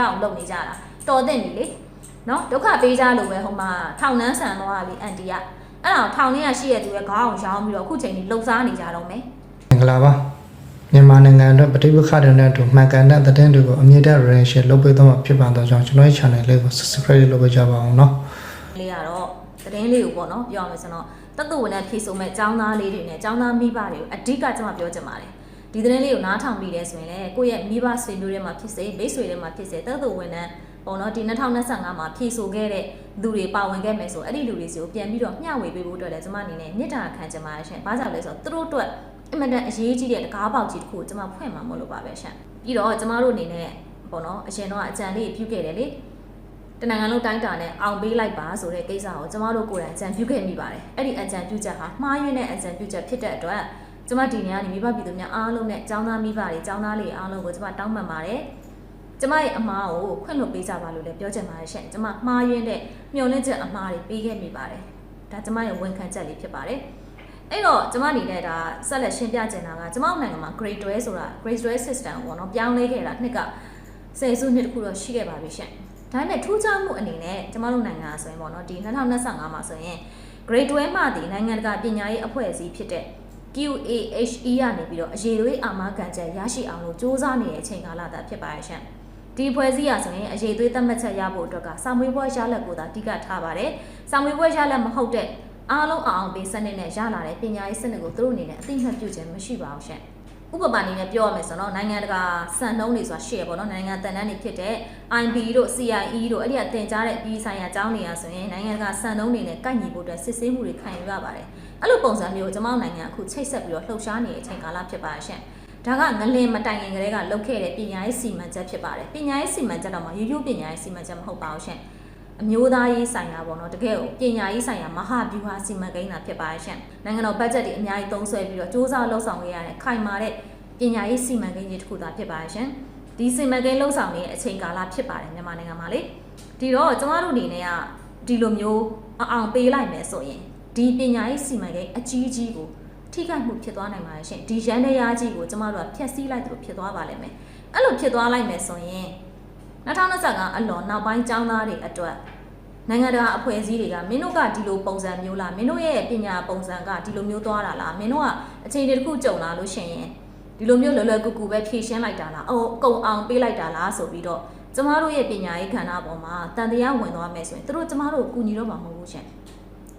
အောင်လုပ်နေကြတာတော်တဲ့နေလေနော်ဒုက္ခပေးကြလို့ပဲဟိုမှာထောင်နှန်းဆန်သွားပြီအန်တီကအဲ့ဒါထောင်ထဲကရှိရသူရဲ့ခေါင်းအောင်ရောင်းပြီးတော့အခုချိန်ကြီးလှုပ်ရှားနေကြတော့မယ်မင်္ဂလာပါမြန်မာနိုင်ငံအတွက်ပဋိပက္ခတွေနဲ့အတူမှန်ကန်တဲ့သတင်းတွေကိုအမြင့်တဲ့ reaction လုပ်ပေးသွားမှာဖြစ်ပါတော့ကြောင့်ကျွန်တော်ရဲ့ channel လေးကို subscribe လုပ်ပေးကြပါအောင်နော်လေးကတော့သတင်းလေးကိုပေါ့နော်ပြောရမယ်ဆိုတော့တတ်သူဝင်နဲ့ဖြည့်ဆိုမဲ့ចောင်းသားလေးတွေနဲ့ចောင်းသားမိဘတွေကိုအဓိကကျွန်မပြောချင်ပါတယ်ဒီသတင်းလေးကိုနားထောင်ပြီးလဲဆိုရင်လည်းကိုယ့်ရဲ့မိဘဆွေမျိုးတွေမှာဖြစ်စေမိတ်ဆွေတွေမှာဖြစ်စေတတ်သူဝင်နဲ့ပေါ့နော်ဒီ2025မှာဖြည့်ဆိုခဲ့တဲ့လူတွေပါဝင်ခဲ့မယ်ဆိုအဲ့ဒီလူတွေစီကိုပြန်ပြီးတော့မျှဝေပေးဖို့အတွက်လည်းကျွန်မအနေနဲ့မြစ်တာခံချင်ပါတယ်ရှင်။ဘာကြောင့်လဲဆိုတော့သူတို့အတွက်အင်မတန်အရေးကြီးတဲ့တကားပေါက်ကြီးတစ်ခုကိုကျွန်မဖွင့်မှာမဟုတ်လို့ပါပဲရှင်။ပြီးတော့ကျွန်မတို့အနေနဲ့ပေါ့နော်အရင်တော့အကြံလေးပြုခဲ့တယ်လေ။တနိုင်ငံလုံးတိုင်းတာနဲ့အောင်ပေးလိုက်ပါဆိုတဲ့ကိစ္စကိုကျွန်မတို့ကိုယ်တိုင်အကြံပြုခဲ့မိပါတယ်။အဲ့ဒီအကြံပြုချက်ဟာမှားယွင်းတဲ့အကြံပြုချက်ဖြစ်တဲ့အတွက်ကျွန်မဒီနေ့ကနေမိဘပြည်သူများအားလုံးနဲ့ចောင်းသားမိဘတွေចောင်းသားလေးအားလုံးကိုကျွန်မတောင်းပန်ပါတယ်။ကျမရဲ့အမားကိုခွင့်လွှတ်ပေးကြပါလို့လည်းပြောချင်ပါတယ်ရှင်။ကျမမှားယွင်းတဲ့မျှော်လင့်ချက်အမားတွေပေးခဲ့မိပါတယ်။ဒါကျမရဲ့ဝန်ခံချက်လေးဖြစ်ပါတယ်။အဲ့တော့ကျမအနေနဲ့ဒါဆက်လက်ရှင်းပြချင်တာကကျမနိုင်ငံမှာ grade 12ဆိုတာ grade 12 system ကိုပေါ့နော်ပြောင်းလဲခဲ့တာနှစ်က10စုနှစ်တခုတော့ရှိခဲ့ပါပြီရှင်။ဒါပေမဲ့ထူးခြားမှုအနေနဲ့ကျမတို့နိုင်ငံဆိုရင်ပေါ့နော်ဒီ2025မှာဆိုရင် grade 12မှဒီနိုင်ငံတကာပညာရေးအဖွဲ့အစည်းဖြစ်တဲ့QAHE ကနေပြီးတော့အရေးသွေးအာမခံချက်ရရှိအောင်လို့စ조사နေတဲ့အချိန်ကာလတာဖြစ်ပါရဲ့ရှင်။ဒီဖွဲ့စည်းရဆိုရင်အရေးသွေးသတ်မှတ်ချက်ရဖို့အတွက်ကစာမွေးပွဲရလက်ကိုသာတိကထားပါတယ်။စာမွေးပွဲရလက်မဟုတ်တဲ့အားလုံးအောင်ပေးစနစ်နဲ့ရလာတဲ့ပညာရေးစနစ်ကိုသူတို့အနေနဲ့အသိမှတ်ပြုခြင်းမရှိပါဘူးရှင်။ဥပမာအနေနဲ့ပြောရမယ်ဆိုတော့နိုင်ငံတကာစံနှုန်းတွေဆိုတာရှိရပေါ့နော်နိုင်ငံတန်တန်းတွေဖြစ်တဲ့ IB တို့ CIE တို့အဲ့ဒီကတင်ကြားတဲ့အပြည်ဆိုင်ရာအကြောင်းတွေရာဆိုရင်နိုင်ငံတကာစံနှုန်းတွေနဲ့ကိုက်ညီဖို့အတွက်စစ်ဆေးမှုတွေခံယူရပါတယ်။အဲ့လိုပုံစံမျိုးကျွန်မနိုင်ငံအခုချိတ်ဆက်ပြီးတော့လှုပ်ရှားနေတဲ့အချိန်ကာလဖြစ်ပါရှင်။ဒါကငလင်မတိုင်ခင်ကလေးကလုပ်ခဲ့တဲ့ပညာရေးစီမံချက်ဖြစ်ပါတယ်။ပညာရေးစီမံချက်တော့မှရိုးရိုးပညာရေးစီမံချက်မဟုတ်ပါဘူးရှင်။အမျိုးသားရေးဆိုင်ရာပေါ့နော်တကယ်ကိုပညာရေးဆိုင်ရာမဟာဗျူဟာစီမံကိန်းတာဖြစ်ပါရှင်။နိုင်ငံတော်ဘတ်ဂျက်တွေအများကြီးသုံးစွဲပြီးတော့စ조사လှုပ်ဆောင်ရတဲ့ခိုင်မာတဲ့ပညာရေးစီမံကိန်းကြီးတစ်ခုသာဖြစ်ပါရှင်။ဒီစီမံကိန်းလှုပ်ဆောင်နေတဲ့အချိန်ကာလဖြစ်ပါတယ်မြန်မာနိုင်ငံမှာလေ။ဒီတော့ကျမတို့အနေနဲ့ကဒီလိုမျိုးအောင်ပေးလိုက်မယ်ဆိုရင်ဒီပညာရေးစီမံကိန်းအကြီးကြီးကိုထိခိုက်မှုဖြစ်သွားနိုင်ပါတယ်ရှင်ဒီရန်တရားကြီးကိုကျမတို့ကဖျက်ဆီးလိုက်သလိုဖြစ်သွားပါလိမ့်မယ်အဲ့လိုဖြစ်သွားလိုက်မယ်ဆိုရင်2025အလွန်နောက်ပိုင်းကျောင်းသားတွေအတွက်နိုင်ငံတကာအဖွဲ့အစည်းတွေကမင်းတို့ကဒီလိုပုံစံမျိုးလားမင်းတို့ရဲ့ပညာပုံစံကဒီလိုမျိုးသွားတာလားမင်းတို့ကအခြေအနေတစ်ခုကြုံလာလို့ရှိရင်ဒီလိုမျိုးလွယ်လွယ်ကူကူပဲဖြည့်ရှင်းလိုက်တာလားအကုန်အောင်ပေးလိုက်တာလားဆိုပြီးတော့ကျမတို့ရဲ့ပညာရေးခန္ဓာပေါ်မှာတန်တရားဝင်သွားမယ်ဆိုရင်တို့ကျမတို့ကိုကူညီတော့မှာမဟုတ်ဘူးရှင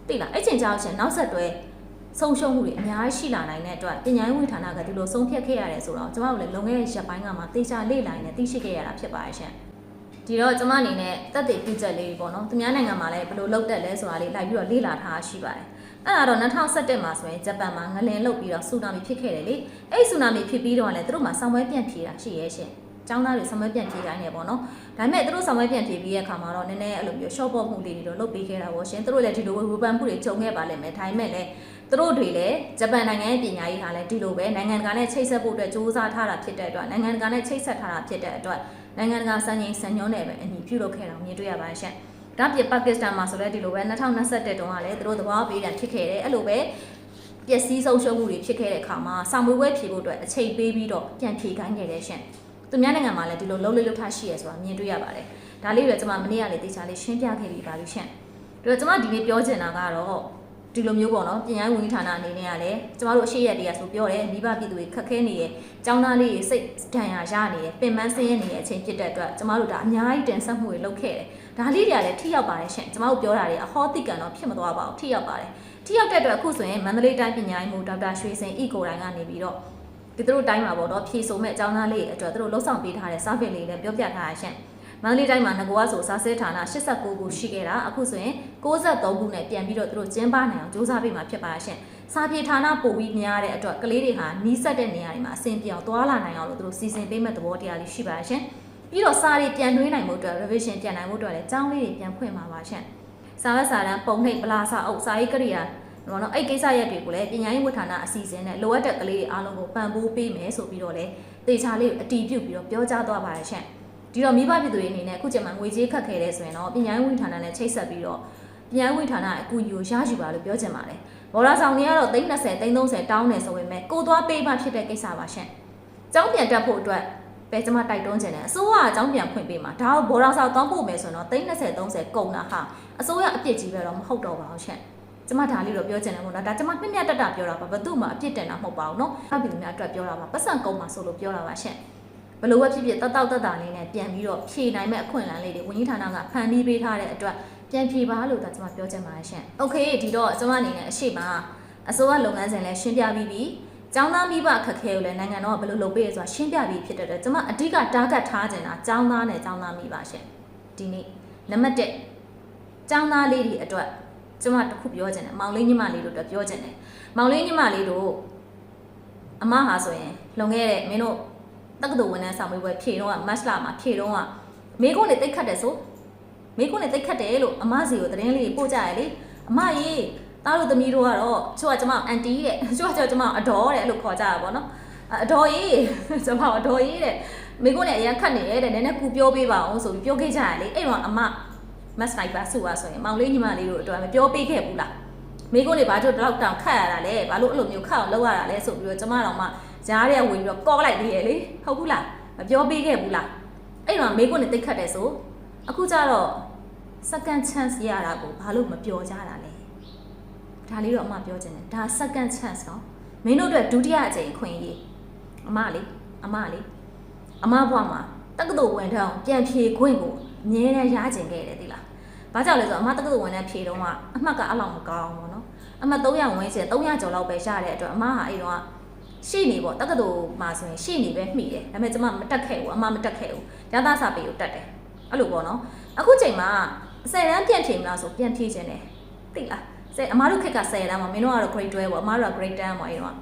်သိလားအဲ့ချိန်ကြောက်ရှင်နောက်ဆက်တွဲဆုံးရှုံးမှုတွေအများကြီးရှိလာနိုင်တဲ့အတွက်ပညာရေးဝန်ဌာနကဒီလိုဆုံးဖြတ်ခဲ့ရတယ်ဆိုတော့ကျမတို့လည်းလုံခဲ့တဲ့ရက်ပိုင်းကမှတေချာလေ့လာနေသိရှိခဲ့ရတာဖြစ်ပါရဲ့ရှင်ဒီတော့ကျမအနေနဲ့တက်တဲ့ပြုချက်လေးပေါ့နော်သူများနိုင်ငံမှာလည်းဘယ်လိုလုပ်တက်လဲဆိုတာလေးလိုက်ပြီးတော့လေ့လာထားရှိပါတယ်အဲ့ဒါတော့2017မှာဆိုရင်ဂျပန်မှာငလင်လုတ်ပြီးတော့ဆူနာမီဖြစ်ခဲ့တယ်လေအဲ့ဆူနာမီဖြစ်ပြီးတော့လည်းသူတို့မှာဆောင်းပွဲပြန်ဖြေတာရှိရဲ့ရှင်ကျောင်းသားတွေဆောင်းပွဲပြန်ဖြေတိုင်းနေပေါ့နော်ဒါပေမဲ့သူတို့ဆောင်းပွဲပြန်ဖြေပြီးရဲ့အခါမှာတော့နည်းနည်းအဲ့လိုမျိုး short ပေါ့မှုလေးတွေတော့လုပ်ပေးခဲ့တာပေါ့ရှင်သူတို့လည်းဒီလိုဝေဖန်မှုတွေကြုံခဲ့ပါလိမ့်မယ်ဒါပေမဲ့လည်းသူတို့တွေလည်းဂျပန်နိုင်ငံရဲ့ပညာရေးဟာလည်းဒီလိုပဲနိုင်ငံတကာနဲ့ချိတ်ဆက်ဖို့အတွက်စ조사ထားတာဖြစ်တဲ့အတွက်နိုင်ငံတကာနဲ့ချိတ်ဆက်ထားတာဖြစ်တဲ့အတွက်နိုင်ငံတကာစံချိန်စံညွှန်းတွေပဲအညီပြုလုပ်ခဲ့တာမြင်တွေ့ရပါတယ်ရှင်။ဒါပြင်ပါကစ္စတန်မှာဆိုလည်းဒီလိုပဲ2021တုန်းကလည်းသူတို့သဘောပေးတာဖြစ်ခဲ့တယ်အဲ့လိုပဲပျက်စီးဆုံးရှုံးမှုတွေဖြစ်ခဲ့တဲ့အခါမှာစာမွေးပွဲဖြေဖို့အတွက်အချိန်ပေးပြီးတော့ပြန်ဖြေခိုင်းခဲ့တယ်ရှင်။သူများနိုင်ငံမှာလည်းဒီလိုလုံးလေးလုံးထားရှိရဆိုတာမြင်တွေ့ရပါတယ်။ဒါလေးတွေကျွန်မမနေ့ကလေးတေချာလေးရှင်းပြခဲ့ပြီးပါပြီရှင်။ဒါတော့ကျွန်မဒီနေ့ပြောချင်တာကတော့ဒီလိုမျိုးပေါ့နော်ပညာရေးဝန်ကြီးဌာနအနေနဲ့ကလည်းကျမတို့အရှိရတွေကဆိုပြောတယ်မိဘပြည်သူတွေခက်ခဲနေရဲ့ကျောင်းသားလေးတွေစိတ်ဒဏ်ရာရနေရဲ့ပင်ပန်းဆင်းရဲနေတဲ့အချိန်ဖြစ်တဲ့အတွက်ကျမတို့ဒါအများကြီးတင်ဆက်မှုတွေလုပ်ခဲ့တယ်ဒါလေးတွေကလည်းထိရောက်ပါတယ်ရှင်ကျမတို့ပြောတာတွေအဟောတိကန်တော့ဖြစ်မသွားပါဘူးထိရောက်ပါတယ်ထိရောက်တဲ့အတွက်အခုဆိုရင်မန္တလေးတိုင်းပညာရေးမှူးဒေါက်တာရွှေစင်ဤကိုတိုင်းကနေပြီးတော့ဒီတို့တိုင်းမှာပေါ့နော်ဖြေဆိုမဲ့ကျောင်းသားလေးတွေအတွက်တို့လှုပ်ဆောင်ပေးထားတဲ့ service လေးလည်းပြောပြထားရရှင်မန္တလေးတိုင်းမှာငကွာဆိုစာစစ်ဌာန89ခုရှိခဲ့တာအခုဆိုရင်63ခုနဲ့ပြန်ပြီးတော့တို့ကျင်းပနိုင်အောင်စ조사ပေးမှာဖြစ်ပါရှင်စာပြေဌာနပို့ပြီးများတဲ့အတွက်ကလေးတွေဟာနီးစပ်တဲ့နေရာတွေမှာအဆင်ပြေအောင်သွားလာနိုင်အောင်လို့တို့စီစဉ်ပေးမဲ့သဘောတရားလေးရှိပါရှင်ပြီးတော့စာတွေပြန်နှွှေးနိုင်မှုအတွက် revision ပြန်နိုင်မှုအတွက်လည်းကျောင်းလေးတွေပြန်ဖွင့်မှာပါရှင်စာရွက်စာတမ်းပုံနှိပ်ပလာစာအုပ်စာရေးကရိယာဘောနော်အဲ့ကိစ္စရက်တွေကိုလည်းပညာရေးဝန်ဌာနအစီအစဉ်နဲ့လိုအပ်တဲ့ကလေးတွေအားလုံးကိုပံ့ပိုးပေးမယ်ဆိုပြီးတော့လည်းတေချာလေးအတီးပြုတ်ပြီးတော့ပြောကြားသွားပါရရှင်ဒီတော့မိဘပြည်သူတွေအနေနဲ့အခုချိန်မှာငွေကြေးခက်ခဲတယ်ဆိုရင်တော့ပညာရေးဝန်ဌာနနဲ့ချိတ်ဆက်ပြီးတော့ပညာရေးဝန်ဌာနအကူအညီကိုရယူပါလို့ပြောချင်ပါတယ်ဘော်ရာဆောင်တွေကတော့30 30တောင်းတယ်ဆိုပေမဲ့ကိုသွားပေးမှဖြစ်တဲ့ကိစ္စပါရှင်ကျောင်းပြန်တက်ဖို့အတွက်ဘ ပဲကျမတိုက်တွန်းချင်တယ်အစိုးရအကြောင်းပြန်ဖွင့်ပေးမှာဒါကိုဘော်တော်ဆောက်တောင်းပို့မယ်ဆိုတော့30-30ကုန်တာဟာအစိုးရအပြစ်ကြီးပဲတော့မဟုတ်တော့ပါဘူးရှင့်ကျမဒါလေးတော့ပြောချင်တယ်ပေါ့နော်ဒါကျမပြည့်တက်တာပြောတာပါဘယ်သူမှအပြစ်တင်တာမဟုတ်ပါဘူးနော်အပြည်သူများအတွက်ပြောတာပါပတ်စံကုန်မှာဆိုလို့ပြောတာပါရှင့်ဘလို့ပဲဖြစ်ဖြစ်တက်တာလေးနဲ့ပြန်ပြီးတော့ဖြေနိုင်မဲ့အခွင့်အလမ်းလေးတွေဝန်ကြီးဌာနကဖန်တီးပေးထားတဲ့အတွက်ပြန်ဖြေပါလို့ဒါကျမပြောချင်ပါတယ်ရှင့်โอเคဒီတော့ကျမအနေနဲ့အရှိမအစိုးရလုပ်ငန်းစဉ်လည်းရှင်းပြပြီးပြီကျောင်းသားမိဘအခက်အခဲကိုလည်းနိုင်ငံတော်ကဘယ်လိုလုပ်ပေးရဆိုတာရှင်းပြပြီးဖြစ်တဲ့အတွက်ကျမအဓိကတားဂတ်ထားချင်တာကျောင်းသားနဲ့ကျောင်းသားမိဘရှင့်ဒီနေ့နံပါတ်1ကျောင်းသားလေးတွေအတွက်ကျမတခုပြောချင်တယ်မောင်လေးညီမလေးတို့အတွက်ပြောချင်တယ်မောင်လေးညီမလေးတို့အမဟာဆိုရင်လွန်ခဲ့တဲ့မင်းတို့တက္ကသိုလ်ဝန်ထမ်းဆောင်ပွဲဖြေတော့ကမတ်လမှာဖြေတော့ကမိကုန်းနဲ့တိတ်ခတ်တယ်ဆိုမိကုန်းနဲ့တိတ်ခတ်တယ်လို့အမစီကိုသတင်းလေးပို့ကြရလေအမကြီးတားလို့သမီးတို့ကတော့ချို့ကကျမအန်တီတဲ့ချို့ကကျမအတော်တဲ့အဲ့လိုခေါ်ကြတာပေါ့နော်အတော်ကြီးကျမအတော်ကြီးတဲ့မိကုန်းနဲ့အရင်ခတ်နေရဲ့တဲ့နည်းနည်းကူပြောပေးပါအောင်ဆိုပြီးပြောခဲ့ကြရလေအဲ့တော့အမမတ်စနိုက်ပါစုပါဆိုရင်မောင်လေးညီမလေးတို့အတွက်မပြောပေးခဲ့ဘူးလားမိကုန်းတွေဘာလို့တော့တောင်ခတ်ရတာလဲဘာလို့အဲ့လိုမျိုးခတ်အောင်လုပ်ရတာလဲဆိုပြီးတော့ကျမတော်မှကြားရဲဝင်ပြီးတော့ကော့လိုက်သေးရဲ့လေဟုတ်ဘူးလားမပြောပေးခဲ့ဘူးလားအဲ့တော့မိကုန်းနဲ့တိတ်ခတ်တယ်ဆိုအခုကျတော့ second chance ရတာကိုဘာလို့မပြောကြတာလဲဒါလေးတော့အမပြောချင်တယ်ဒါ second chance နော်မင်းတို့အတွက်ဒုတိယအကြိမ်ခွင့်ရေးအမဘွားမှာတက္ကသိုလ်ဝန်ထမ်းပြန်ဖြေခွင့်ကိုအမြဲတမ်းရကျင်ခဲ့တယ်သိလားဘာကြောင့်လဲဆိုတော့အမတက္ကသိုလ်ဝန်ထမ်းဖြေတော့ကအမှတ်ကအလောက်မကောင်းဘူးနော်အမှတ်300ဝန်းကျင်300ကျော်လောက်ပဲရတဲ့အတွက်အမဟာအဲ့တော့ရှေ့နေပေါ့တက္ကသိုလ်မှာဆိုရင်ရှေ့နေပဲမှီတယ်ဒါပေမဲ့ကျမမတက်ခဲ့ဘူးအမမတက်ခဲ့ဘူးရသစာပေကိုတက်တယ်အဲ့လိုပေါ့နော်အခုချိန်မှာ10တန်းပြန်ဖြေမလားဆိုပြန်ဖြေခြင်းတယ်သိလားအမားတို့ခက်က10တန်းမှာမင်းတို့ကတော့ grade 12ပေါ့အမားတို့က grade 10ပေါ့အဲ့တော့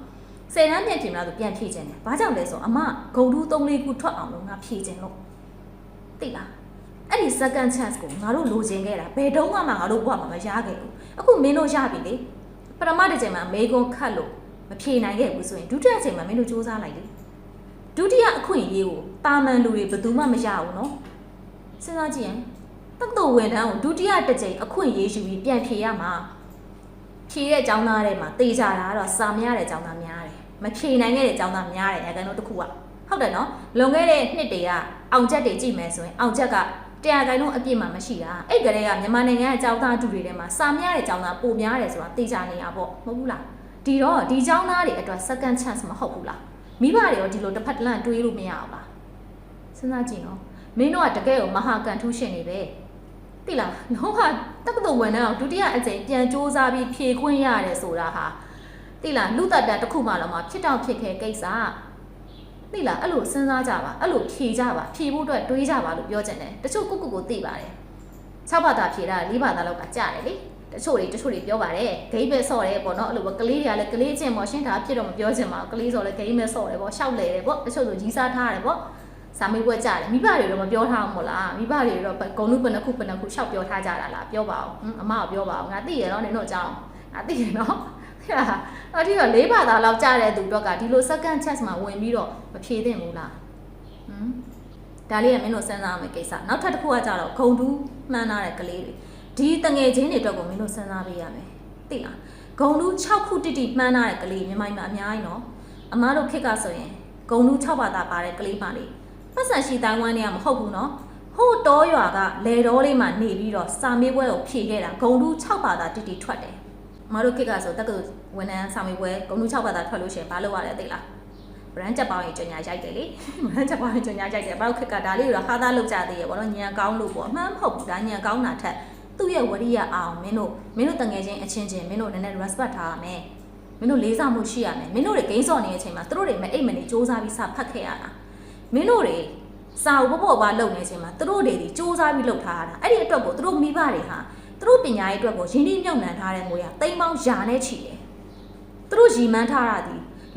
10တန်းပြန်ဖြေမလားဆိုပြန်ဖြေခြင်းတယ်ဘာကြောင့်လဲဆိုအမဂုံတူး3-4ခုထွက်အောင်လို့ငါဖြေခြင်းလို့သိလားအဲ့ဒီ second chance ကိုငါတို့လိုချင်ခဲ့တာဘယ်တော့မှငါတို့ဘဝမှာမရခဲ့ဘူးအခုမင်းတို့ရပြီလေပထမတစ်ချိန်မှာမေကွန်ခတ်လို့မဖြေနိုင်ခဲ့ဘူးဆိုရင်ဒုတိယချိန်မှာမင်းတို့စူးစမ်းလိုက်လေဒုတိယအခွင့်အရေးကိုတာမန်လူတွေဘယ်သူမှမရဘူးနော်စဉ်းစားကြည့်ရင်တက္ကသိုလ်ဝန်ထမ်းကိုဒုတိယတစ်ချိန်အခွင့်အရေးယူပြီးပြန်ဖြေရမှာဖြေတဲ့အကြောင်းသားတွေမှာတေချာတာကတော့စာမရတဲ့အကြောင်းသားများတယ်မဖြေနိုင်ခဲ့တဲ့အကြောင်းသားများတယ်အဲကန်တို့တစ်ခုကဟုတ်တယ်နော်လွန်ခဲ့တဲ့နှစ်တည်းကအောင်ချက်တွေကြည့်မယ်ဆိုရင်အောင်ချက်က100ခိုင်နှုန်းအပြည့်မှမရှိတာအဲ့ကလေးကမြန်မာနိုင်ငံရဲ့အကြောင်းသားတူတွေထဲမှာစာမရတဲ့အကြောင်းသားပိုများတယ်ဆိုတာတေချာနေရပေါ့မဟုတ်ဘူးလားဒီတော့ဒီအကြောင်းသားတွေအတွက် second chance မဟုတ်ဘူးလားမိဘတွေရောဒီလိုတစ်ဖက်တစ်လန့်တွေးလို့မရအောင်လားစဉ်းစားကြည့်နော်မင်းတို့ကတကယ်ကိုမဟာကန်ထူးရှင်နေပဲသိလားတော့ဟာတက္ကသိုလ်ဝန်ထမ်းအောင်ဒုတိယအကြိမ်ပြန်စူးစမ်းပြီးဖြေခွင့်ရတယ်ဆိုတာဟာသိလားလူသက်တမ်းတစ်ခုမှတော့မှဖြစ်တော့ဖြစ်ခဲ့ကိစ္စသိလားအဲ့လိုစဉ်းစားကြပါအဲ့လိုဖြေကြပါဖြေဖို့အတွက်တွေးကြပါလို့ပြောချင်တယ်တချို့ကိုသိပါတယ်6ဘာသာဖြေတာ4ဘာသာလောက်ကကြားတယ်လေတချို့တွေပြောပါတယ်ဂိမ်းပဲဆော့တယ်ပေါ့နော်အဲ့လိုပဲကလေးတွေကလည်းကလေးချင်းပေါ့ရှင်းတာဖြစ်တော့မပြောချင်ပါဘူးကလေးဆိုလည်းဂိမ်းပဲဆော့တယ်ပေါ့ရှောက်လေတယ်ပေါ့တချို့ဆိုကြီးစားထားတယ်ပေါ့စာမေးပွဲကြတယ်မိဘတွေတော့မပြောထားဘူးမို့လားမိဘတွေတော့ဂုံလူပနခုရှောက်ပြောထားကြတာလားပြောပါဦးအမကပြောပါဦးငါသိရတော့နင်တို့အကြောင်းငါသိရနော်အဲ့ဒီတော့4ဘာသာလောက်ကြားတဲ့သူတော့ကဒီလို second chance မှာဝင်ပြီးတော့မဖြေသင့်ဘူးလားဒါလေးကမင်းတို့စဉ်းစားမယ့်ကိစ္စနောက်ထပ်တစ်ခုကကြတော့ဂုံတူးမှန်းထားတဲ့ကလေးတွေဒီတငယ်ချင်းတွေအတွက်ကိုမင်းတို့စဉ်းစားပေးရမယ်သိလားဂုံတူး6ခုတိမှန်းထားတဲ့ကလေးမြန်မာပြည်မှာအများကြီးနော်အမားတို့ခက်ကဆိုရင်ဂုံတူး6ဘာသာပါတဲ့ကလေးပါလေပတ်စံရှိတိုင်းဝမ်းတွေကမဟုတ်ဘူးနော်ဟိုတောရွာကလေတော်လေးမှာနေပြီးတော့စာမေးပွဲကိုဖြေခဲ့တာဂုံတူး6ဘာသာတိထွက်တယ်အမားတို့ခက်ကဆိုတက္ကသိုလ်ဝန်ထမ်းစာမေးပွဲဂုံတူး6ဘာသာထွက်လို့ရှိရင်ဘာလုပ်ရလဲသိလားဗရန်ချက်ပေါင်းရင်ကြညာရိုက်တယ်လေဗရန်ချက်ပေါင်းရင်ကြညာရိုက်တယ်ဘာလို့ခက်ကဒါလေးတော့ဟာသားလောက်ကြသေးရပေါ့နော်ညံကောင်းလို့ပေါ့အမှန်မဟုတ်ဘူးဒါညံကောင်းတာထက်သူ့ရဲ့ဝရိယအောင်မင်းတို့တငယ်ချင်းအချင်းချင်းမင်းတို့နည်းနည်း respect ထားရမယ်မင်းတို့လေးစားမှုရှိရမယ်မင်းတို့တွေဂိမ်းစော်နေတဲ့အချိန်မှာသူတို့တွေမအိတ်မနေစူးစမ်းပြီးစာဖတ်ခဲ့ရတာမင်းတို့တွေစာအုပ်ပေါ့ပါလုပ်နေတဲ့အချိန်မှာသူတို့တွေဒီစူးစမ်းပြီးလုပ်ထားရတာအဲ့ဒီအတွက်ကိုသူတို့မိဘတွေဟာသူတို့ပညာရေးအတွက်ကိုရင်းနှီးမြှုပ်နှံထားတဲ့ငွေကတိမ်ပေါင်းရာနဲ့ချီတယ်သူတို့ရည်မှန်းထားတာဒ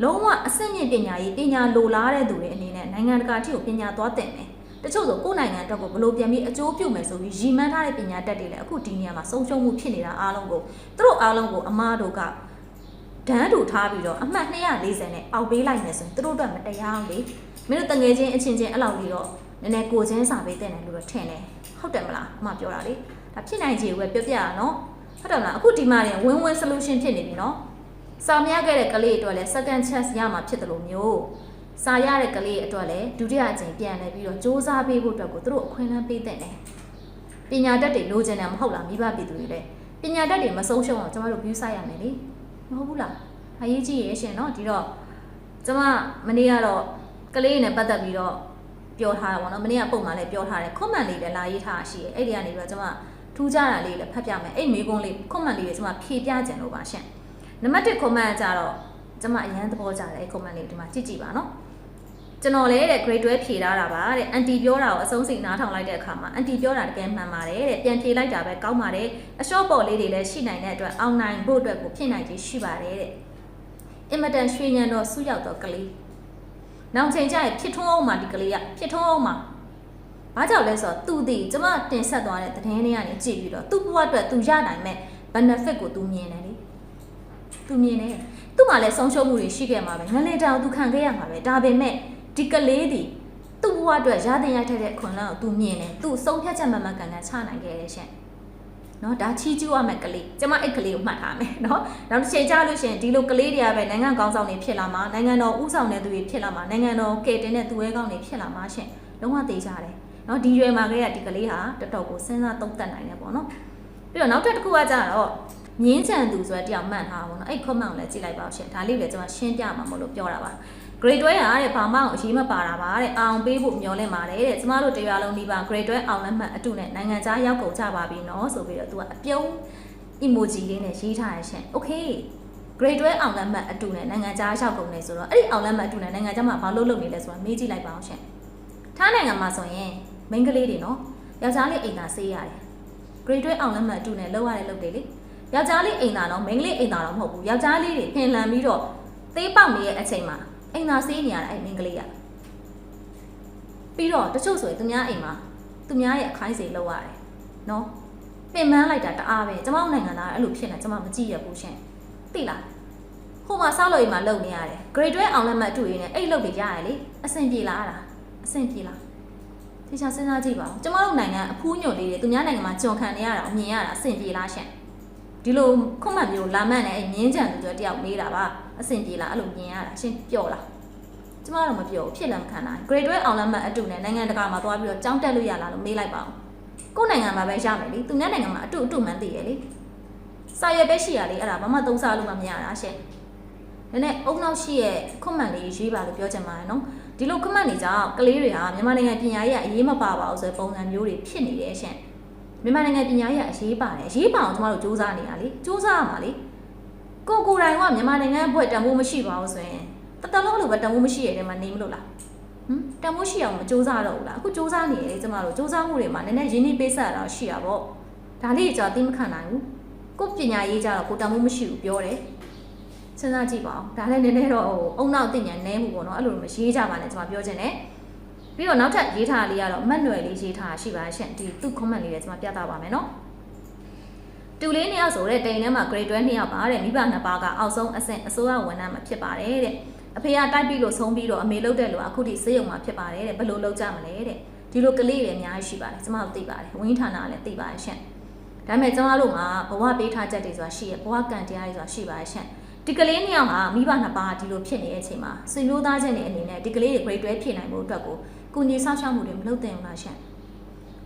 ီလုံးဝအဆင့်မြင့်ပညာရေးပညာလိုလားတဲ့သူတွေအနေနဲ့နိုင်ငံတကာအထိကိုပညာသွားတင်မယ်တချို့ဆိုကိုယ်နိုင်ငံအတွက်ကိုဘလို့ပြန်ပြီးအကျိုးပြုမယ်ဆိုပြီးရည်မှန်းထားတဲ့ပညာတတ်တွေလည်းအခုဒီနေရာမှာဆုံးရှုံးမှုဖြစ်နေတာအားလုံးကိုသူတို့အားလုံးကိုအမားတို့ကဒန်းတူထားပြီးတော့အမှတ်240နဲ့အောက်ပေးလိုက်မယ်ဆိုရင်သူတို့အတွက်မတရားဘူးလေမင်းတို့တငယ်ချင်းအချင်းချင်းအဲ့လောက်လေးတော့နည်းနည်းကိုချင်းစာပေးတဲ့တယ်လို့တော့ထင်တယ်ဟုတ်တယ်မလားအမပြောတာလေဒါဖြစ်နိုင်ခြေကိုပဲပြောပြရနော်ဟုတ်တယ်မလားအခုဒီမှာရင်win-win solution ဖြစ်နေပြီနော်စာမရခဲ့တဲ့ကလေးအတွက်လည်း second chance ရမှာဖြစ်တယ်လို့မျိုး စာရတဲ့ကလေးအတွက်လည်းဒုတိယအကြိမ်ပြန်လဲပြီးတော့စ조사ပေးဖို့အတွက်ကိုသူတို့အခွင့်အလမ်းပေးတဲ့တယ်ပညာတတ်တွေလိုချင်တယ်မဟုတ်လားမိဘပြည်သူတွေလည်းပညာတတ်တွေမဆုံးရှုံးအောင်ကျမတို့ view ဆိုင်ရမယ်လေမဟုတ်ဘူးလားအရေးကြီးရဲ့ရှင်နော်ဒီတော့ကျမမနေ့ကတော့ကလေးနဲ့ပတ်သက်ပြီးတော့ပြောထားတာပေါ့နော်မနေ့ကပုံမှန်လည်းပြောထားတယ်ခွန်မှန်လေးလည်းလာရေးထားရှိရဲ့အဲ့ဒီကနေပြီးတော့ကျမထူးခြားတာလေးလည်းဖတ်ပြမယ်အဲ့မေကုန်းလေးခွန်မှန်လေးတွေကျမဖြေပြကြံလို့ပါရှင်နံပါတ်1ခွန်မှန်ကကြတော့ကျမအရန်သဘောကျတယ်အဲ့ခွန်မှန်လေးဒီမှာကြည့်ကြည့်ပါနော်ကျွန်တော်လည်းတဲ့ grade 12ဖြေထားတာပါတဲ့အန်တီပြောတာကိုအဆုံးစိတ်နားထောင်လိုက်တဲ့အခါမှာအန်တီပြောတာတကယ်မှန်ပါတယ်တဲ့ပြန်ဖြေလိုက်တာပဲကောင်းပါတယ်အလျှော့ပေါ်လေးတွေလည်းရှိနိုင်တဲ့အတွက်အောင်နိုင်ဖို့အတွက်ကိုဖြစ်နိုင်ခြင်းရှိပါတယ်တဲ့အင်မတန်ရွှေညံတော်ဆုရောက်တော့ကလေးနောက်ချိန်ကျရင်ဖြစ်ထွန်းအောင်မှာဒီကလေးကဖြစ်ထွန်းအောင်မှာဘာကြောင့်လဲဆိုတော့သူဒီကျမတင်ဆက်သွားတဲ့သတင်းလေးကနေကြည့်ပြီးတော့သူ့ဘဝအတွက်သူရနိုင်မဲ့ benefit ကိုသူမြင်တယ်လေသူမြင်တယ်သူ့မှာလည်းဆုံးရှုံးမှုတွေရှိခဲ့မှာပဲငလင်တောင်သူခံခဲ့ရမှာပဲဒါပေမဲ့ဒီကလေးဒီသူ့ဘဝအတွက်ရတဲ့ရထိုက်တဲ့အခွင့်အလမ်းကိုသူမြင်တယ်သူဆုံးဖြတ်ချက်မှန်မှန်ကန်ကန်ချနိုင်ခဲ့တယ်ရှင်နော်ဒါချီးကျူးရမယ့်ကလေးကျမအဲ့ကလေးကိုမှတ်ထားမယ်နော်နောက်တစ်ချိန်ကြာလို့ရှင်ဒီလိုကလေးတွေကပဲနိုင်ငံကောင်းဆောင်တွေဖြစ်လာမှာနိုင်ငံတော်ဥဆောင်တဲ့သူတွေဖြစ်လာမှာနိုင်ငံတော်ကယ်တင်တဲ့သူရဲကောင်းတွေဖြစ်လာမှာရှင်လုံးဝသိကြတယ်နော်ဒီရွယ်မှာကလေးကဒီကလေးဟာတော်တော်ကိုစဉ်းစားသုံးသပ်နိုင်တယ်ပေါ့နော်ပြီးတော့နောက်တစ်ခုကကြတော့မြင်းချန်သူဆိုတဲ့တယောက်မှန်ထားပါဘောနော်အဲ့ခွန်မောင်လည်းကြည့်လိုက်ပါဦးရှင်ဒါလေးလည်းကျွန်မရှင်းပြမှာမလို့ပြောတာပါ grade 12ဟာတဲ့ဘာမှအရေးမပါတာပါတဲ့အောင်ပေးဖို့မျှော်လင့်ပါတယ်တဲ့ကျမတို့တရားလုံးဒီပါ grade 12အောင်လက်မှတ်အတုနဲ့နိုင်ငံခြားရောက်ကုန်ကြပါပြီနော်ဆိုပြီးတော့သူကအပြုံး emoji လေးနဲ့ရေးထားရရှင် okay grade 12အောင်လက်မှတ်အတုနဲ့နိုင်ငံခြားရောက်ကုန်နေဆိုတော့အဲ့ဒီအောင်လက်မှတ်အတုနဲ့နိုင်ငံခြားမှာဘာလို့လုပ်နေလဲဆိုတာမေးကြည့်လိုက်ပါအောင်ရှင်ထားနိုင်ငံမှာဆိုရင်မိန်းကလေးတွေနော်ယောက်ျားလေးအိမ်သာဆေးရတယ် grade 12အောင်လက်မှတ်အတုနဲ့လောက်ရတဲ့လုပ်တယ်လေယောက်ျားလေးအိမ်သာတော့မိန်းကလေးအိမ်သာတော့မဟုတ်ဘူးယောက်ျားလေးတွေဖင်လန်ပြီးတော့သေးပေါက်နေတဲ့အချိန်မှာအိမ်သာဆေးနေရတာအဲ့မိန်းကလေးကပြီးတော့တချို့ဆိုရင်သူများအိမ်မှာသူများရဲ့အခိုင်းစေလောက်ရတယ်နော်ပင်ပန်းလိုက်တာတအားပဲကျမတို့နိုင်ငံသားအဲ့လိုဖြစ်နေကျမမကြည့်ရဘူးရှင်သိလားဟိုမှာစားလို့အိမ်မှာလုပ်နေရတယ် grade 12အောင်လက်မှတ်အတူရင်းနဲ့အဲ့လုပ်တွေရရလေအဆင်ပြေလားအဲ့ဒါအဆင်ပြေလားသေချာစဉ်းစားကြည့်ပါဦးကျမတို့နိုင်ငံအဖူးညွန့်လေးတွေသူများနိုင်ငံမှာကြုံခံနေရတာအမြင်ရတာအဆင်ပြေလားရှင်ဒီလိုခုမှတ်မျိုးလာမှတ်နဲ့အဲ့မြင်းကြံသူတို့တယောက်နေတာပါအဆင်ပြေလားအဲ့လိုမြင်ရတာရှင်ပျော့လားကျမတို့မပျော့ဖြစ်လည်းမခံနိုင် grade 12အောင်လက်မှတ်အတူနဲ့နိုင်ငံတကာမှာသွားပြီးတော့ကြောင်းတက်လို့ရလားလို့မေးလိုက်ပါဦးကိုယ့်နိုင်ငံမှာပဲရမယ်လေသူများနိုင်ငံမှာအတူမှန်းသိရလေစာရွက်ပဲရှိရလေအဲ့ဒါဘာမှသုံးစားလို့မရတာရှင်ဒါနဲ့အုံနောက်ရှိရဲ့ခွန်မှန်လေးရေးပါလို့ပြောချင်ပါတယ်နော်ဒီလိုခွန်မှန်နေကြောင့်ကလေးတွေဟာမြန်မာနိုင်ငံပညာရေးကအရေးမပါပါဘူးဆိုတဲ့ပုံစံမျိုးတွေဖြစ်နေတယ်ရှင်မြန်မာနိုင်ငံပညာရေးကအရေးပါတယ်အရေးပါအောင်ကျမတို့စူးစမ်းနေရလေစူးစမ်းရမှာလေကိုယ်တိုင်ကမြန်မာနိုင်ငံဘွဲ့တန်ဖိုးမရှိပါဘူးဆိုရင်တလုံးလိုပဲတန်ဖိုးမရှိရတဲ့မှာနေမလို့လားတန်ဖိုးရှိအောင်မစူးစမ်းတော့ဘူးလားအခုစူးစမ်းနေတယ်ကျမတို့စူးစမ်းမှုတွေမှာနည်းနည်းရင်းနှီးပေးဆက်ရတာရှိတာပေါ့ဒါလေးကြောင့်သိမခံနိုင်ဘူးကိုပညာရေးကြတော့ကိုတန်ဖိုးမရှိဘူးပြောတယ်စဉ်းစားကြည့်ပါဦးဒါလည်းနည်းနည်းတော့အုံနောက်တင်ညာနဲမှုပေါ့နော်အဲ့လိုမရေးကြပါနဲ့ကျွန်မပြောချင်တယ်ပြီးတော့နောက်ထပ်ရေးထားလေးကတော့မတ်နွယ်လေးရေးထားရှိပါရှင့်ဒီသူ့ comment လေးလည်းကျွန်မပြသပါမယ်နော်တူလေးနှစ်ယောက်ဆိုတဲ့တိမ်ထဲမှာ grade 12နှစ်ယောက်ပါတဲ့မိဘနှစ်ပါးကအောက်ဆုံးအဆင့်အစိုးရဝန်ထမ်းမှာဖြစ်ပါတယ်တဲ့အဖေကတိုက်ပြီးလို့ဆုံးပြီးတော့အမေလုပ်တဲ့လူအခုထိစေယုံမှာဖြစ်ပါတယ်တဲ့ဘယ်လိုလုပ်ကြမလဲတဲ့ဒီလိုကလေးတွေအများကြီးရှိပါတယ်ကျွန်မတို့သိပါတယ်ဝင်းဌာနလည်းသိပါတယ်ရှင့်ဒါပေမဲ့ကျွန်တော်တို့မှာဘဝပေးထားချက်တွေဆိုတာရှိရဘဝကံတရားတွေဆိုတာရှိပါတယ်ရှင့်ဒီကလေးနှစ်ယောက်ဟာမိဘနှစ်ပါးဒီလိုဖြစ်နေတဲ့အချိန်မှာဆွေမျိုးသားချင်းတွေအနေနဲ့ဒီကလေးတွေ grade 12ဖြစ်နိုင်ဖို့အတွက်ကိုကုညီဆောက်ရှောက်မှုတွေမလုပ်သင့်ဘူးလားရှင့်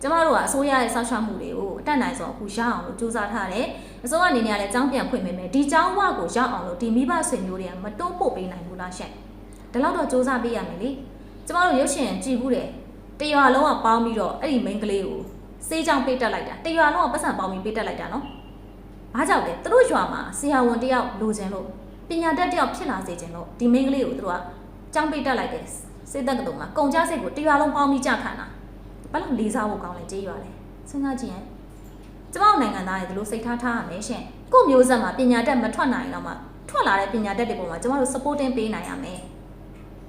ကျမတို့ကအစိုးရရဲ့ဆောက်ရှောက်မှုတွေကိုအတက်နိုင်ဆုံးအခုရအောင်လို့စူးစမ်းထားတယ်အစိုးရအနေနဲ့လည်းကျောင်းပြန်ဖွင့်မယ်ဒီကျောင်းဝကိုရောက်အောင်လို့ဒီမိဘဆွေမျိုးတွေကမတိုးပို့ပေးနိုင်ဘူးလားရှင့်ဒါတော့စူးစမ်းပေးရမယ်လေကျမတို့ရုပ်ရှင်ကြည့်ဘူးတယ်တရွာလုံးကပေါင်းပြီးတော့အဲ့ဒီ main ကလေးကိုစေးချောင်းပေးတက်လိုက်တာတရွာလုံးကပတ်စံပေါင်းပြီးပေးတက်လိုက်တာနော်ဘာကြောင့်လဲသူတို့ရွာမှာဆရာဝန်တယောက်လိုချင်လို့ပညာတတ်တယောက်ဖြစ်လာစေချင်လို့ဒီ main ကလေးကိုသူတို့ကကျောင်းပေးတက်လိုက်တယ်စေတက်ကတုံမှာကုန်ကြစိတ်ကိုတရွာလုံးပေါင်းပြီးကြခံတာဘာလို့လေးစားဖို့ကောင်းလဲကြေးရွာလဲစဉ်းစားကြည့်ရင်ကျမတို့နိုင်ငံသားတွေဒီလိုစိတ်ထားထားရမယ်ရှင်ကို့မျိုးဆက်မှာပညာတတ်မထွက်နိုင်တော့မှထွက်လာတဲ့ပညာတတ်တွေပေါ်မှာကျမတို့ supporting ပေးနိုင်ရမယ်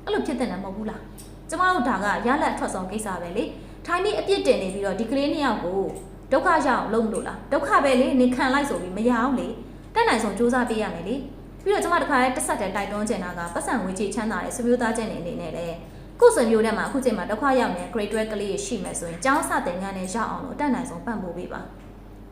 အဲ့လိုဖြစ်တဲ့နဲ့မဟုတ်ဘူးလားကျမတို့ဒါကရလက်အထွက်ဆုံးကိစ္စပဲလေထိုင်းပြီးအပြစ်တင်နေပြီးတော့ဒီကလေးနှစ်ယောက်ကိုဒုက္ခရောက်အောင်လုပ်မလို့လားဒုက္ခပဲလေနေခံလိုက်ဆိုပြီးမရအောင်လေတက်နိုင်ဆုံးစူးစမ်းပေးရမယ်လေပြီးတော့ကျမတခါလေးတက်ဆက်တဲ့တိုက်တွန်းချင်တာကပတ်စံငွေချေချမ်းသာတဲ့ဆွေမျိုးသားချင်းတွေအနေနဲ့လည်းကိုယ်ဆွေမျိုးထဲမှာအခုချိန်မှာဒုက္ခရောက်နေတဲ့ grade 12ကလေးရှိမယ်ဆိုရင်ကျောင်းစတင်ခန်းနဲ့ရောက်အောင်လို့တက်နိုင်ဆုံးပံ့ပိုးပေးပါ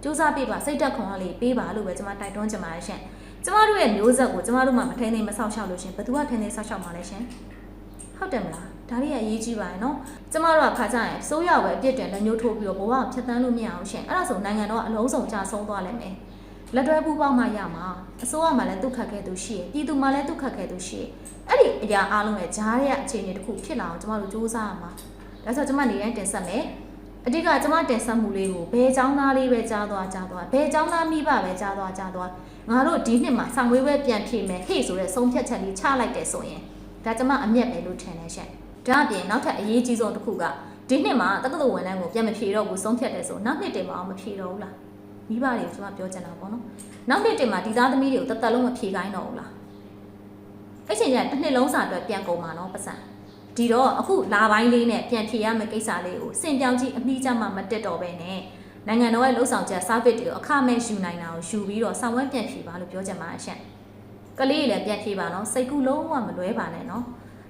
စူးစမ်းပေးပါစိတ်တက်ခွန်အားလေးပေးပါလို့ပဲကျမတိုက်တွန်းချင်ပါတယ်ရှင်ကျမတို့ရဲ့မျိုးဆက်ကိုကျမတို့မှမထင်းသိမ်းမဆောက်ရှောက်လို့ရှင်ဘယ်သူကထင်းသိမ်းဆောက်ရှောက်မှာလဲရှင်ဟ ဟုတ်တယ်မလားဒါလေးကအရေးကြီးပါတယ်နော်ကျမတို့ကခါကြရင်စိုးရပဲအပြစ်တင်လက်ညှိုးထိုးပြီးတော့ဘဝဖြတ်တန်းလို့မရအောင်ရှင်အဲ့ဒါဆိုနိုင်ငံတော်ကအလုံးစုံကြဆုံးသွားလိမ့်မယ်လက်တွဲပူးပေါင်းမှရမှာအစိုးရမှလည်းဒုက္ခခဲ့သူရှိရပြည်သူမှလည်းဒုက္ခခဲ့သူရှိရအဲ့ဒီအရာအားလုံးရဲ့ဂျားရဲ့အခြေအနေတစ်ခုဖြစ်လာအောင်ကျမတို့စူးစမ်းရမှာဒါဆိုကျမနေတိုင်းတင်ဆက်မယ်အတိကကျမတင်ဆက်မှုလေးကိုဘယ်เจ้าသားလေးပဲကြားသွားဘယ်เจ้าသားမိဘပဲကြားသွားငါတို့ဒီနှစ်မှာဆောင်ဝေးပဲပြန်ဖြေမယ်ဟေ့ဆိုတဲ့ဆုံးဖြတ်ချက်လေးချလိုက်တယ်ဆိုရင်ဒါကျမအမျက်ပဲလို့ထင်တယ်ရှင်ဒါအပြင်နောက်ထပ်အရေးကြီးဆုံးတစ်ခုကဒီနှစ်မှာတက္ကသိုလ်ဝန်ထမ်းကိုပြန်မဖြေတော့ဘူးဆုံးဖြတ်တယ်ဆိုနောက်နှစ်တင်မှာမဖြေတော့ဘူးလားမိဘတွေကိုကျမပြောချင်တာပေါ့နော်နောက်နှစ်တင်မှာဒီသားသမီးတွေကိုတသက်လုံးမဖြေခိုင်းတော့ဘူးလားအဲ့ချိန်ကျရင်တစ်နှစ်လုံးစာအတွက်ပြန်ကုန်မှာနော်ပတ်စံဒီတော့အခုလာပိုင်းလေးနဲ့ပြန်ဖြေရမယ့်ကိစ္စလေးကိုစင်ပြောင်းကြီးအမိကြမှာမတက်တော့ပဲနဲ့နိုင်ငံတော်ရဲ့လှုပ်ဆောင်ချက် service တွေကိုအခမဲ့ယူနိုင်တာကိုယူပြီးတော့ဆောင်ဝဲပြန်ဖြေပါလို့ပြောချင်ပါတယ်ရှင်ကလေးတွေလည်းပြန်ဖြေပါနော်စိတ်ကူးလုံးဝမလွဲပါနဲ့နော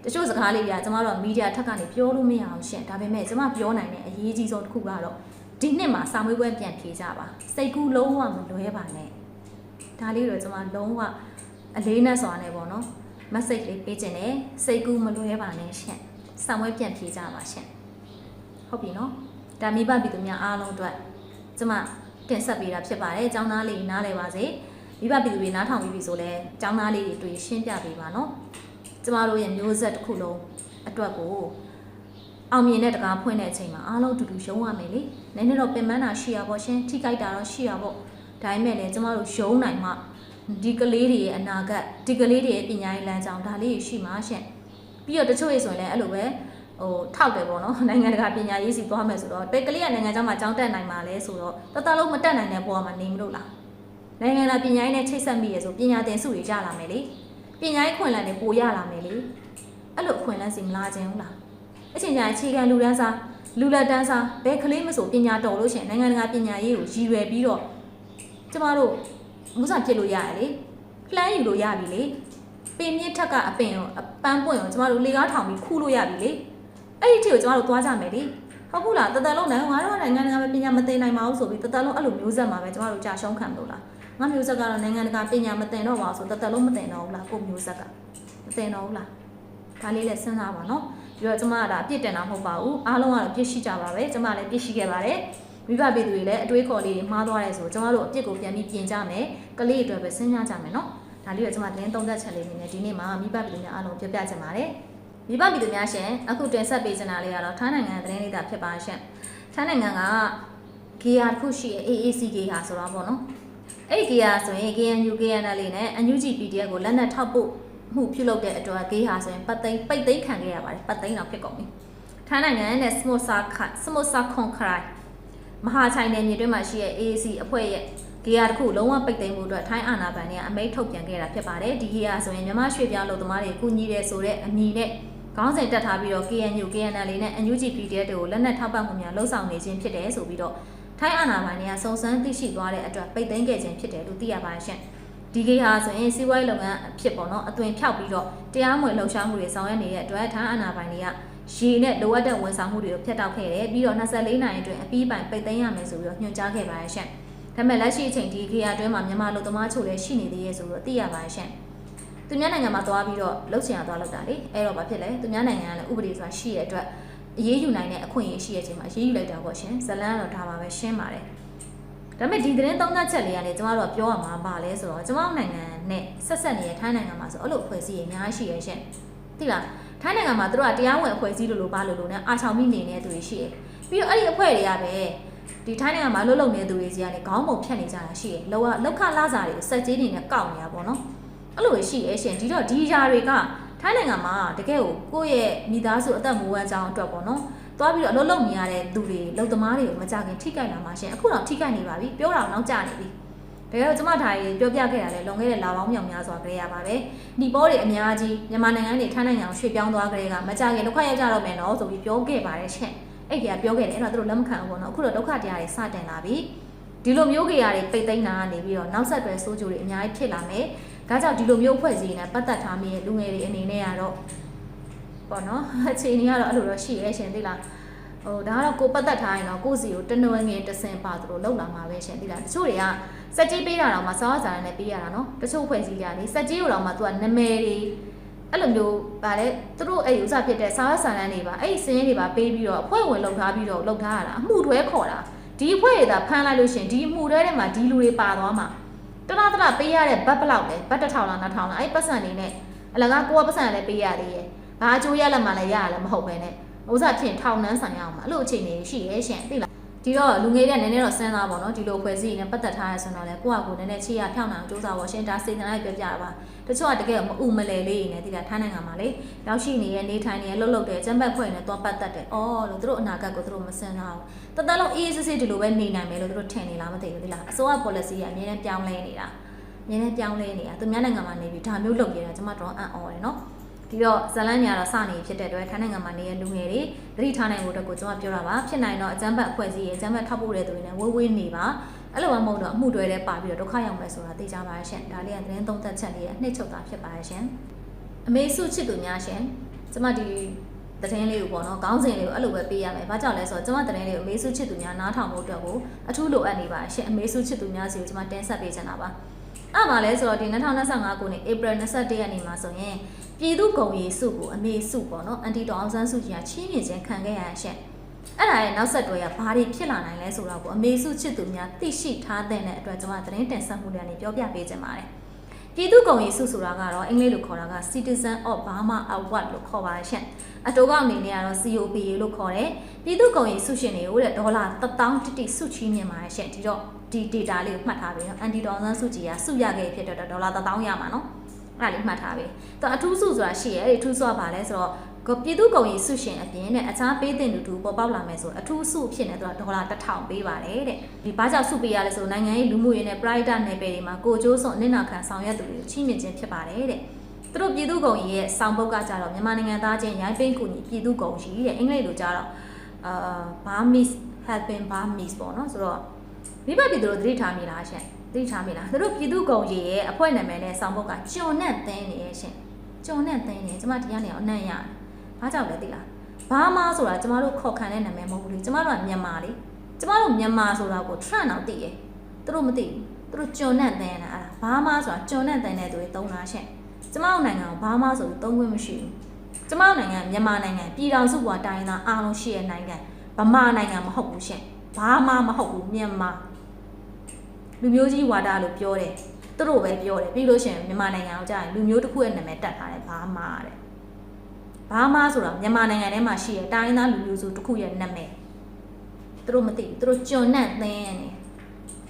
်တချို့စကားလေးတွေကကျမတို့မီဒီယာထက်ကနေပြောလို့မရအောင်ရှင်ဒါပေမဲ့ကျမပြောနိုင်တဲ့အရေးကြီးဆုံးတစ်ခုကတော့ဒီနှစ်မှာစာမေးပွဲပြန်ဖြေကြပါစိတ်ကူးလုံးဝမလွဲပါနဲ့ဒါလေးတော့ကျမလုံးဝအလေးနဲ့စွာနဲ့ပေါ့နော် message လေးပေးခြင်းနဲ့စိတ်ကူးမလွဲပါနဲ့ရှင်စာမေးပွဲပြန်ဖြေကြပါရှင်ဟုတ်ပြီနော်ဒါမိဘပြည်သူများအားလုံးအတွက်ကျမတင်ဆက်ပေးတာဖြစ်ပါတယ်အကြောင်းသားလေးနားလည်ပါစေမိဘပြည်သူတွေနားထောင်ပြီးပြီဆိုလဲအကြောင်းသားလေးတွေတွေ့ရှင်းပြပေးပါနော်ကျမတို့ရဲ့မျိုးဆက်တစ်ခုလုံးအတွက်ကိုအောင်မြင်တဲ့တကားဖွင့်တဲ့အချိန်မှာအားလုံးအတူတူရုံးရမယ်လေနည်းနည်းတော့ပင်ပန်းတာရှိရပါရှင်ထိကြိုက်တာတော့ရှိရပါဒါပေမဲ့လည်းကျမတို့ရုံးနိုင်မှဒီကလေးတွေရဲ့အနာဂတ်ဒီကလေးတွေရဲ့ပညာရေးလမ်းကြောင်းဒါလေးရှိမှရှင်ပြီးတော့တချို့ရေးဆိုရင်လည်းအဲ့လိုပဲထောက်တယ်ပေါ့နော်နိုင်ငံတကာပညာရေးစီသွားမယ်ဆိုတော့ဘယ်ကလေးကနိုင်ငံခြားမှာကျောင်းတက်နိုင်မှာလဲဆိုတော့တသက်လုံးမတက်နိုင်တဲ့ဘဝမှာနေမလို့လားနိုင်ငံတကာပညာရေးနဲ့ချိတ်ဆက်မိရဆိုပညာသင်စုတွေကြလာမယ်လေပညာရေးခွင့်လန်းတွေပိုရလာမယ်လေအဲ့လိုအခွင့်လန်းစီမလာခြင်းဘူးလားအချိန်ကျရင်အခြေခံလူတန်းစားလူလက်တန်းစားဘယ်ကလေးမဆိုပညာတော်လို့ရှိရင်နိုင်ငံတကာပညာရေးကိုရည်ရွယ်ပြီးတော့ကျမတို့မူစာဖြစ်လို့ရတယ်လေလှမ်းယူလို့ရပြီလေပင်မြင့်ထက်ကအပင်ရောအပန်းပွင့်ရောကျမတို့လေကားထောင်ပြီးခူးလို့ရပြီလေအဲ့ဒီအထိကိုကျမတို့သွားကြမယ်လေဟုတ်ဘူးလားတသက်လုံးနိုင်ငံငါတို့နိုင်ငံတကာပညာမသင်နိုင်ပါဘူးဆိုပြီးတသက်လုံးအဲ့လိုမျိုးဆက်မှာပဲကျမတို့ကြာရှုံးခံလို့လားငါမျိုးဆက်ကတော့နိုင်ငံတကာပညာမသင်တော့ပါဘူးဆိုတသက်လုံးမသင်တော့ဘူးလားကိုမျိုးဆက်ကမသင်တော့ဘူးလားဒါလေးလည်းစဉ်းစားပါနော်ပြီးတော့ကျမကဒါအပြစ်တင်တာမဟုတ်ပါဘူးအားလုံးကတော့ပြစ်ရှိကြပါပဲကျမလည်းပြစ်ရှိခဲ့ပါတယ်မိဘပြည်သူတွေလည်းအတွေးခေါ်လေးတွေမှားသွားတယ်ဆိုကျမတို့အပြစ်ကိုပြန်ပြီးပြင်ကြမယ်ကလေးတွေအတွက်ပဲစဉ်းစားကြမယ်နော်ဒါလေးကကျမတင်းသုံးသက်ချက်လေးနေဒီနေ့မှာမိဘပြည်သူများအားလုံးပြပြချင်ပါတယ်မိဘပြည်သူများရှင်အခုတင်ဆက်ပေးချင်တာလေးကတော့ထိုင်းနိုင်ငံသတင်းလေးတာဖြစ်ပါရှင်ထိုင်းနိုင်ငံက GR တစ်ခုရှိရဲ့ AAC GR ဆိုတော့ပေါ့နော်အဲ့ GR ဆိုရင် KNU KNL လေးနဲ့ NUG PDF ကိုလက်နက်ထောက်ပို့မှုပြုလုပ်တဲ့အတွက် GR ဆိုရင်ပိတ်သိမ်းခံခဲ့ရပါတယ်ပိတ်သိမ်းတော့ဖြစ်ကုန်ပြီထိုင်းနိုင်ငံနဲ့ စမုတ်ဆာခွန်ခရိုင်မဟာချိုင်နယ်မြေတွင်းမှာရှိတဲ့ AAC အဖွဲ့ရဲ့ GR တစ်ခုလုံးဝပိတ်သိမ်းမှုအတွက်ထိုင်းအာဏာပိုင်တွေကအမိန့်ထုတ်ပြန်ခဲ့တာဖြစ်ပါတယ်ဒီ GR ဆိုရင်မြန်မာရွှေ့ပြောင်းလုပ်သမားတွေကူညီတယ်ဆိုတဲ့အမည်နဲ့ခေါင်းစဉ်တက်ထားပြီးတော့ KNU KNL နဲ့ NUG PDF တွေကိုလက်နက်ထောက်ပံ့မှုများလှုံ့ဆော်နေခြင်းဖြစ်တယ်ဆိုပြီးတော့ထိုင်းအာဏာပိုင်တွေကစုံစမ်းသိရှိသွားတဲ့အတွက်ပိတ်သိမ်းခဲ့ခြင်းဖြစ်တယ်လို့သိရပါတယ်ရှင်ဒီကိဟာဆိုရင်စီးပွားရေးလုပ်ငန်းအဖြစ်ပေါ့နော်အသွင်ဖြောက်ပြီးတော့တရားမဝင်လှုပ်ရှားမှုတွေဆောင်ရွက်နေတဲ့အတွက်ထိုင်းအာဏာပိုင်တွေကရေနဲ့လိုအပ်တဲ့ဝန်ဆောင်မှုတွေကိုဖျက်တောက်ခဲ့တယ်ပြီးတော့24နာရီအတွင်းအပြီးပိုင်ပိတ်သိမ်းရမယ်ဆိုပြီးတော့ညွှန်ကြားခဲ့ပါတယ်ရှင်ဒါပေမဲ့လက်ရှိအချိန်ဒီကိဟာအတွင်းမှာမြန်မာလူသမားချို့လည်းရှိနေသေးရဲ့ဆိုပြီးတော့သိရပါတယ်ရှင်သူများနိုင်ငံမှာသွားပြီးတော့လှုပ်ချင်ရသွားလောက်တာလေအဲ့တော့ဘာဖြစ်လဲသူများနိုင်ငံကလည်းဥပဒေဆိုတာရှိရတဲ့အတွက်အေးအေးယူနိုင်တဲ့အခွင့်အရေးရှိတဲ့အချိန်မှာအေးအေးယူလိုက်တာပေါ့ရှင်ဇလန်းကတော့ဒါပါပဲရှင်းပါတယ်ဒါပေမဲ့ဒီသတင်းသုံးသပ်ချက်လေးကနေကျမတို့ကပြောရမှာပါလဲဆိုတော့ကျမတို့နိုင်ငံနဲ့ဆက်နေတဲ့ထိုင်းနိုင်ငံမှာဆိုအဲ့လိုအဖွဲ့အစည်းတွေအများကြီးရှိရဲ့ရှင်သိလားထိုင်းနိုင်ငံမှာသူတို့ကတရားဝင်အဖွဲ့အစည်းလိုပါလို့နဲ့အာချောင်မိနေတဲ့သူတွေရှိရဲ့ပြီးတော့အဲ့ဒီအဖွဲ့တွေကပဲဒီထိုင်းနိုင်ငံမှာလှုပ်လှုပ်နေတဲ့သူတွေစီကနေခေါင်းပုံဖြတ်နေကြတာရှိရဲ့လောက်ခလာစားတွေကိုစက်ကြီးတွေနဲ့ကောက်နေတာပေါ့နော်အဲ့လိုရှိရဲ့ရှင်ဒီတော့ဒီຢာတွေကထိုင်းနိုင်ငံမှာတကယ်ကိုယ့်ရဲ့မိသားစုအသက်မွေးဝမ်းကြောင်းအတွက်ပေါ့နော်သွားပြီးတော့အလုပ်လုပ်နေရတဲ့သူတွေလုံသမားတွေကိုမကြခင်ထိကြိုက်လာမှရှင်အခုတော့ထိကြိုက်နေပါပြီပြောတာတော့ကြားနေပြီတကယ်တော့ကျမဒါကြီးပြောပြခဲ့တာလေလွန်ခဲ့တဲ့လပေါင်းမြောက်များစွာကြရပါပဲဒီပေါ်တွေအများကြီးမြန်မာနိုင်ငံနေထိုင်းနိုင်ငံကိုရွှေ့ပြောင်းသွားကြတဲ့ကမကြခင်ဒုက္ခရောက်ကြတော့မယ်နော်ဆိုပြီးပြောခဲ့ပါတယ်ရှင်အဲ့ဒီကပြောခဲ့တယ်အဲ့တော့သူတို့လက်မခံဘူးပေါ့နော်အခုတော့ဒုက္ခတရားတွေစတင်လာပြီဒီလိုမျိုးကြရတွေပိတ်သိမ်းတာကနေပြီးတော့နောက်ဆက်တွဲဆိုးကျိုးတွေအများကြီးဖြစ်လာမယ်ဒါကြောင့်ဒီလိုမျိုးဖွဲ့စည်းနေပတ်သက်ထားမိရဲ့လူငယ်တွေအနေနဲ့ကတော့ပေါ့နော်အခြေအနေကတော့အဲ့လိုတော့ရှိရဲ့ရှင်သိလားဟိုဒါကတော့ကိုပတ်သက်ထားရင်တော့ကိုစီကိုတနွယ်ငင်တဆင်ပါသူတို့လောက်လာမှာပဲရှင်သိလားတချို့တွေကစက်ကြီးပေးတာတော့မှစောစာရနဲ့ပေးရတာနော်တချို့ဖွဲ့စည်းကြတယ်စက်ကြီးကိုတော့မှသူကနာမည်တွေ အဲ့လိုမျိုးဗာလေသူတို့အဲ့ဥစားဖြစ်တဲ့စာရဆန်လန်းတွေပါအဲ့စင်းတွေပါပေးပြီးတော့အဖွဲ့ဝင်လောက်ထားပြီးတော့လောက်ထားရတာအမှုတွဲခေါ်တာဒီအဖွဲ့တွေသာဖမ်းလိုက်လို့ရှင်ဒီအမှုတွဲထဲမှာဒီလူတွေပါသွားမှာတလားပေးရတဲ့ဘတ်ဘလောက်လဲဘတ်1000လား2000လားအဲ့ပတ်စံနေနဲ့အလကားကိုကပတ်စံလည်းပေးရသေးရဲ့ဘာအကျိုးရလက်မှလည်းရရလည်းမဟုတ်ပဲနဲ့ဥစားဖြစ်ထောင်နှန်းဆိုင်ရအောင်မှာအဲ့လိုအခြေအနေရှိရဲရှင်သိလားဒီတော့လူငယ်တဲ့နည်းနည်းတော့စဉ်းစားပါတော့ဒီလိုဖွဲ့စည်းနေပတ်သက်ထားရဆိုတော့လေကိုယ့်အကူနည်းနည်းချေရဖြောင်းအောင်စူးစမ်းပါရှင်ဒါစေတနာပြပြတာပါတချို့ကတကယ်မဥမလဲလေးနေဒီကထိုင်းနိုင်ငံမှာလေရောက်ရှိနေတဲ့နေထိုင်နေလှုပ်တယ်ကျန်းပတ်ဖွဲ့နေတော့ပတ်သက်တယ်အော်လို့သူတို့အနာဂတ်ကိုသူတို့မစင်တော့တသက်လုံးအေးစစ်စစ်ဒီလိုပဲနေနိုင်မယ်လို့သူတို့ထင်နေလားမသိဘူးဒီလားအစိုးရ policy ကအမြဲတမ်းပြောင်းလဲနေတာအမြဲတမ်းပြောင်းလဲနေတာသူများနိုင်ငံမှာနေပြီးဒါမျိုးလုပ်နေတာကျွန်မတော့အံ့ဩတယ်နော်ဒီတော့ဇလန်းညာတော့စနေဖြစ်တဲ့အတွက်ထိုင်းနိုင်ငံမှာနေတဲ့လူငယ်တွေသတိထားနိုင်ဖို့အတွက်ကိုကျွန်မပြောတာပါဖြစ်နိုင်တော့အကြမ်းဖက်အဖွဲ့အစည်းရဲ့အကြမ်းဖက်ထောက်ပို့တဲ့သူတွေနဲ့ဝေးနေပါအဲ့လိုမှမဟုတ်တော့အမှုတွေလည်းပါပြီးတော့ဒုက္ခရောက်မယ်ဆိုတာသိကြပါရဲ့ရှင်ဒါလေးကသတင်းသုံးသပ်ချက်လေးရဲ့အနှစ်ချုပ်တာဖြစ်ပါရဲ့ရှင်အမေစုချစ်သူများရှင်ကျွန်မဒီသတင်းလေးကိုပေါ့နော်ခေါင်းစဉ်လေးကိုအဲ့လိုပဲပေးရမယ်ဘာကြောင့်လဲဆိုတော့ကျွန်မသတင်းလေးကိုအမေစုချစ်သူများနားထောင်ဖို့အတွက်ကိုအထူးလိုအပ်နေပါရှင်အမေစုချစ်သူများစီကိုကျွန်မတင်ဆက်ပေးချင်တာပါအဲ့မှာလဲဆိုတော့ဒီ2025ခုနှစ် April 21ရက်နေ့မှာဆိုရင်ပြည်သူ့ဂုဏ်ရည်စုကိုအမေစုပေါ့နော်အန်တီတော်အောင်ဆန်းစုကြည်ကချီးမြှင့်ခြင်းခံခဲ့ရရှင့်အဲ့ဒါရဲ့နောက်ဆက်တွဲကဘာတွေဖြစ်လာနိုင်လဲဆိုတော့ကိုအမေစုချစ်သူများသိရှိထားတဲ့အတွက်ကျွန်မသတင်းတင်ဆက်မှုတွေနဲ့ပြောပြပေးခြင်းပါတယ်ပြည်သူ့ဂုဏ်ရည်စုဆိုတာကတော့အင်္ဂလိပ်လိုခေါ်တာက Citizen of Burma Award လို့ခေါ်ပါရှင့်အတိုးကောက်အနေနဲ့ကတော့ COPA လို့ခေါ်တယ်ပြည်သူ့ဂုဏ်ရည်စုရှင်တွေကိုတဲ့ဒေါ်လာ1000တိတိစုချီးမြှင့်ပါရှင့်ဒီတော့ဒီ data လေးကိုမှတ်ထားပြီးတော့အန်တီတော်အောင်ဆန်းစုကြည်ကစုရခဲ့ဖြစ်တဲ့ဒေါ်လာ1000ရမှာနော်အဲ့လေးမှတ်ထားပြီ။တော့အထူးစုဆိုတာရှိရဲအဲ့ဒီအထူးစုကဘာလဲဆိုတော့ပြည်သူ့ဂုဏ်ရည်စုရှင်အပြင်နဲ့အခြားပေးတဲ့လူတူပေါ်ပေါက်လာမယ်ဆိုအထူးစုဖြစ်နေတော့ဒေါ်လာ1000ပေးပါတယ်တဲ့။ဒီဘာကြောင့်စုပေးရလဲဆိုနိုင်ငံရေးလူမှုရေးနဲ့ private နယ်ပယ်တွေမှာကိုကျိုးစွန်နစ်နာခံဆောင်ရွက်သူတွေကိုချီးမြှင့်ခြင်းဖြစ်ပါတယ်တဲ့။သူတို့ပြည်သူ့ဂုဏ်ရည်ရဲ့ဆောင်ပုဒ်ကကြတော့မြန်မာနိုင်ငံသားချင်းရိုင်းပိန်းကူညီပြည်သူ့ဂုဏ်ရည်တဲ့အင်္ဂလိပ်လိုကြတော့Burmese helping Burmese ပေါ့နော်ဆိုတော့မိဘပြည်သူတို့သတိထားမိလားရှင့်သိထားမိလားသူတို့ပြည်သူ့ဂုဏ်ရည်ရဲ့အဖွဲ့နာမည်နဲ့ဆောင်ပုဒ်ကကျွန်းနဲ့သင်းနေရဲ့ရှင်ကျွန်းနဲ့သင်းနေကျမဒီကနေအောင်အနံ့ရတယ်ဘာကြောင့်လဲသိလားဘာမာဆိုတာကျမတို့ခေါ်ခံတဲ့နာမည်မဟုတ်ဘူးလေကျမတို့ကမြန်မာလေကျမတို့မြန်မာဆိုတာကို trend အောင်သိရဲ့သူတို့မသိဘူးသူတို့ကျွန်းနဲ့သင်းနေတာအဲ့ဒါဘာမာဆိုတာကျွန်းနဲ့သင်းတဲ့သူတွေသုံးတာရှင်ကျမတို့နိုင်ငံကိုဘာမာဆိုပြီးသုံးခွင့်မရှိဘူးကျမတို့နိုင်ငံမြန်မာနိုင်ငံပြည်ထောင်စုပေါ်တိုင်းသားအားလုံးရှိတဲ့နိုင်ငံဗမာနိုင်ငံမဟုတ်ဘူးရှင်ဘာမာမဟုတ်ဘူးမြန်မာလူမျိုးကြီးဝါဒလို့ပြောတယ်သူတို့ပဲပြောတယ်ပြီးလို့ရှိရင်မြန်မာနိုင်ငံကိုကြာရင်လူမျိုးတစ်ခုရဲ့နာမည်တက်ထားတယ်ဘာမာတဲ့ဘာမာဆိုတာမြန်မာနိုင်ငံထဲမှာရှိတဲ့တိုင်းသားလူမျိုးစုတစ်ခုရဲ့နာမည်သူတို့မသိဘူးသူတို့ကျွန်းနဲ့သင်းနေ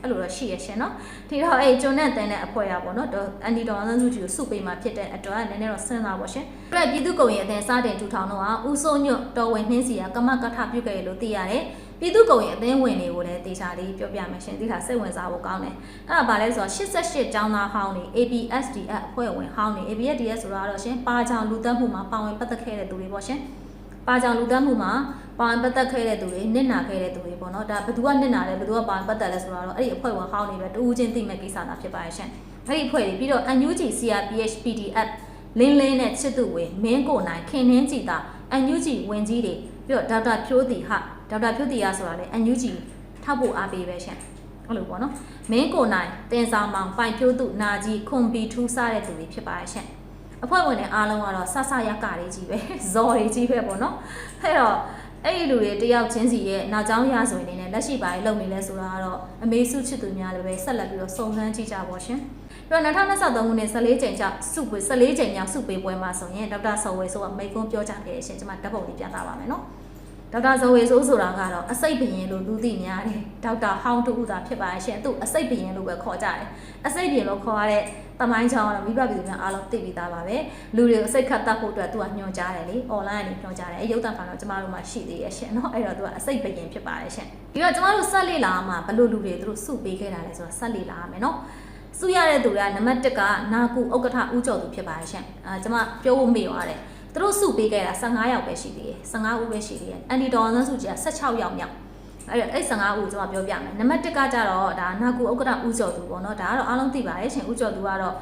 အဲ့လိုတော့ရှိရရှင်နော်ဒီတော့အဲ့ကျွန်းနဲ့သင်းတဲ့အဖွဲ့ရပါတော့အန်တီတော်အောင်ဆန်းစုကြည်ကိုစုပေးမှဖြစ်တဲ့အတွက်နည်းနည်းတော့စဉ်းစားပါရှင်အဲ့ပြည်သူ့ဂုဏ်ရည်အသင်းစတင်ထူထောင်တော့ဦးစိုးညွတ်တော်ဝင်နှင်းစီကကမကထပြုတ်ခဲ့ရလို့သိရတယ်ပြည်သူ့ဂုဏ်ရည်အသင်းဝင်တွေကိုလည်းတေချာလေးပြောပြမယ်ရှင်ဒီခါစိတ်ဝင်စားဖို့ကောင်းတယ်အဲ့ဒါဘာလဲဆိုတော့88ကျောင်းသားဟောင်းတွေ ABSDF အဖွဲ့ဝင်ဟောင်းတွေ ABSDF ဆိုတာတော့ရှင်ပါချောင်လူသက်မှုမှာပါဝင်ပတ်သက်ခဲ့တဲ့သူတွေပေါ့ရှင်ပါချောင်လူသက်မှုမှာပါဝင်ပတ်သက်ခဲ့တဲ့သူတွေနစ်နာခဲ့တဲ့သူတွေပေါ့နော်ဒါဘယ်သူကနစ်နာလဲဘယ်သူကပါဝင်ပတ်သက်လဲဆိုတော့အဲ့ဒီအဖွဲ့ဝင်ဟောင်းတွေပဲတူးချင်းသိမဲ့ကိစ္စသာဖြစ်ပါရဲ့ရှင်အဲ့ဒီအဖွဲ့တွေပြီးတော့ NUG CRPH PDF လင်းနဲ့ချစ်သူဝေမင်းကိုနိုင်ခင်နှင်းကြည်တာ NUG ဝင်ကြီးတွေပြီးတော့ဒေါက်တာဖြိုးတီဟာဒေါက်တာဖြိုးတီရဆိုတာလေ NUG ထောက်ဖို့အားပေးပဲရှင်အဲ့လိုပေါ့နော်မင်းကိုနိုင်တင်ဆောင်မောင်ပိုင်ဖြိုးသူနာကြီးခွန်ပီထူးစားတဲ့သူတွေဖြစ်ပါရဲ့ရှင်အဖွဲ့ဝင်တွေအားလုံးကတော့ဆဆရကတွေကြီးပဲဇော်တွေကြီးပဲပေါ့နော်အဲ့တော့အဲ့ဒီလူတွေတယောက်ချင်းစီရဲ့နောက်ကျောင်းရဆိုရင်လည်းလက်ရှိပိုင်းလုပ်နေလဲဆိုတာကတော့အမေစုချစ်သူများလည်းပဲဆက်လက်ပြီးတော့စုံစမ်းကြည့်ကြပါရှင်ပြီးတော့2023ခုနှစ်14ကြိမ်ကျောက်စုပွဲ14ကြိမ်မြောက်စုပေးပွဲမှာဆိုရင်ဒေါက်တာဆော်ဝေဆိုကမိတ်ကွန်းပြောကြခဲ့ရှင်ကျွန်မဓာတ်ပုံလေးပြသပါမယ်နော်ဒေါက်တာဇော်ဝေဆိုဆိုတာကတော့အစိတ်ဘရင်လို့လူသိများတယ်ဒေါက်တာဟောင်းတူတာဖြစ်ပါရှင်သူအစိတ်ဘရင်လို့ပဲခေါ်ကြတယ်အစိတ်ဘရင်လို့ခေါ်ရတဲ့တမိုင်းချောင်းကတော့မိဘပြည်သူများအားလုံးသိပြီးသားပါပဲလူတွေကိုအစိတ်ခတ်တတ်ဖို့အတွက်သူကညွှန်ကြားတယ်လေ online ကနေညွှန်ကြားတယ်ရုပ်သံဖိုင်တော့ကျမတို့မှရှိသေးရဲ့ရှင်เนาะအဲ့တော့သူကအစိတ်ဘရင်ဖြစ်ပါတယ်ရှင်ပြီးတော့ကျမတို့ဆက်လေ့လာမှာဘလို့လူတွေသူတို့စုပေးခဲ့တာလဲဆိုတော့ဆက်လေ့လာရမယ်เนาะစုရတဲ့သူကနံပါတ်1ကနာကူဥက္ကဋ္ဌဦးကျော်သူဖြစ်ပါတယ်ရှင်ကျမပြောဖို့မေ့သွားတယ်သူတို့စုပေးခဲ့တာ15ယောက်ပဲရှိသေးတယ်15ဦးပဲရှိသေးတယ်အန်တီဒေါ်အောင်ဆန်းစုကြည်က16ယောက်မြောက်အဲ့15ဦးကျွန်မပြောပြမယ်နံပါတ်1ကကြတော့ဒါနာကူဥက္ကဋ္ဌဦးကျော်သူပေါ့နော်ဒါကတော့အားလုံးသိပါတယ်ရှင်ဦးကျော်သူကတော့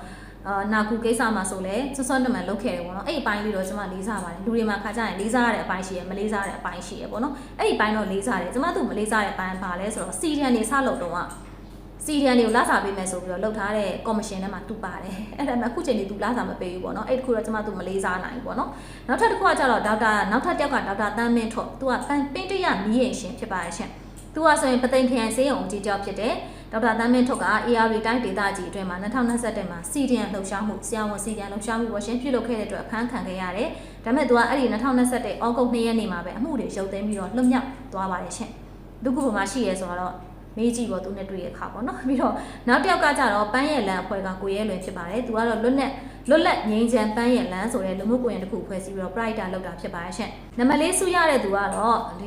နာကူကိစ္စမှာဆိုလဲစွစွတမန်လုပ်ခဲ့တယ်ပေါ့နော်အဲ့ဒီအပိုင်းလေးတော့ကျွန်မလေးစားပါတယ်လူတွေမှာခါကြရင်လေးစားရတဲ့အပိုင်းရှိရမလေးစားတဲ့အပိုင်းရှိရပေါ့နော်အဲ့ဒီအပိုင်းတော့လေးစားတယ်ကျွန်မသူ့မလေးစားတဲ့အပိုင်းပါလဲဆိုတော့စီရီယန်နေစလုပ်တော့က စီဒီအန်တွေကိုလာစားပေးမယ်ဆိုပြီးတော့လှုပ်ထားတဲ့ကော်မရှင်ထဲမှာသူပါတယ်အဲ့ဒါမှအခုချိန်နေသူလာစားမပေးဘူးပေါ့နော်အဲ့တခုတော့ကျမသူမလေးစားနိုင်ဘူးပေါ့နော်နောက်ထပ်တစ်ခုကကျတော့ဒေါက်တာနောက်ထပ်တစ်ယောက်ကဒေါက်တာတန်းမင်းထွတ်သူကပင်းတရမီးရင်ရှင်ဖြစ်ပါရဲ့ရှင်သူကဆိုရင်ပသိမ်ခရိုင်စေးရုံကြီးကြောက်ဖြစ်တယ်ဒေါက်တာတန်းမင်းထွတ်က AR တိုင်းဒေသကြီးအတွင်းမှာ2021မှာစီဒီအန်လှုပ်ရှားမှုဆရာဝန်စီဒီအန်လှုပ်ရှားမှုပေါ်ရှင်ပြုလုပ်ခဲ့တဲ့အတွက်အဖမ်းခံခဲ့ရတယ်ဒါပေမဲ့သူကအဲ့ဒီ2021ဩဂုတ်2ရက်နေ့မှာပဲအမှုတွေရုပ်သိမ်းပြီးတော့လွတ်မြောက်သွားပါတယ်ရှင်လူကူပေါ်မှာရှိရဲဆိုတော့မေးကြည့်ပေါ့သူနဲ့တွေ့ရခါပေါ့နော်ပြီးတော့နောက်တစ်ယောက်ကကြတော့ပန်းရဲ့လမ်းအဖွဲ့ကကိုရဲလွင်ဖြစ်ပါတယ်သူကတော့လွတ်လပ်ငိမ့်ချမ်းပန်းရဲ့လမ်းဆိုတဲ့လူမှုကွန်ရက်တစ်ခုဖွဲ့စည်းပြီးတော့ Pride လောက်တာဖြစ်ပါတယ်ရှင်နံပါတ်4စုရတဲ့သူကတော့ဒ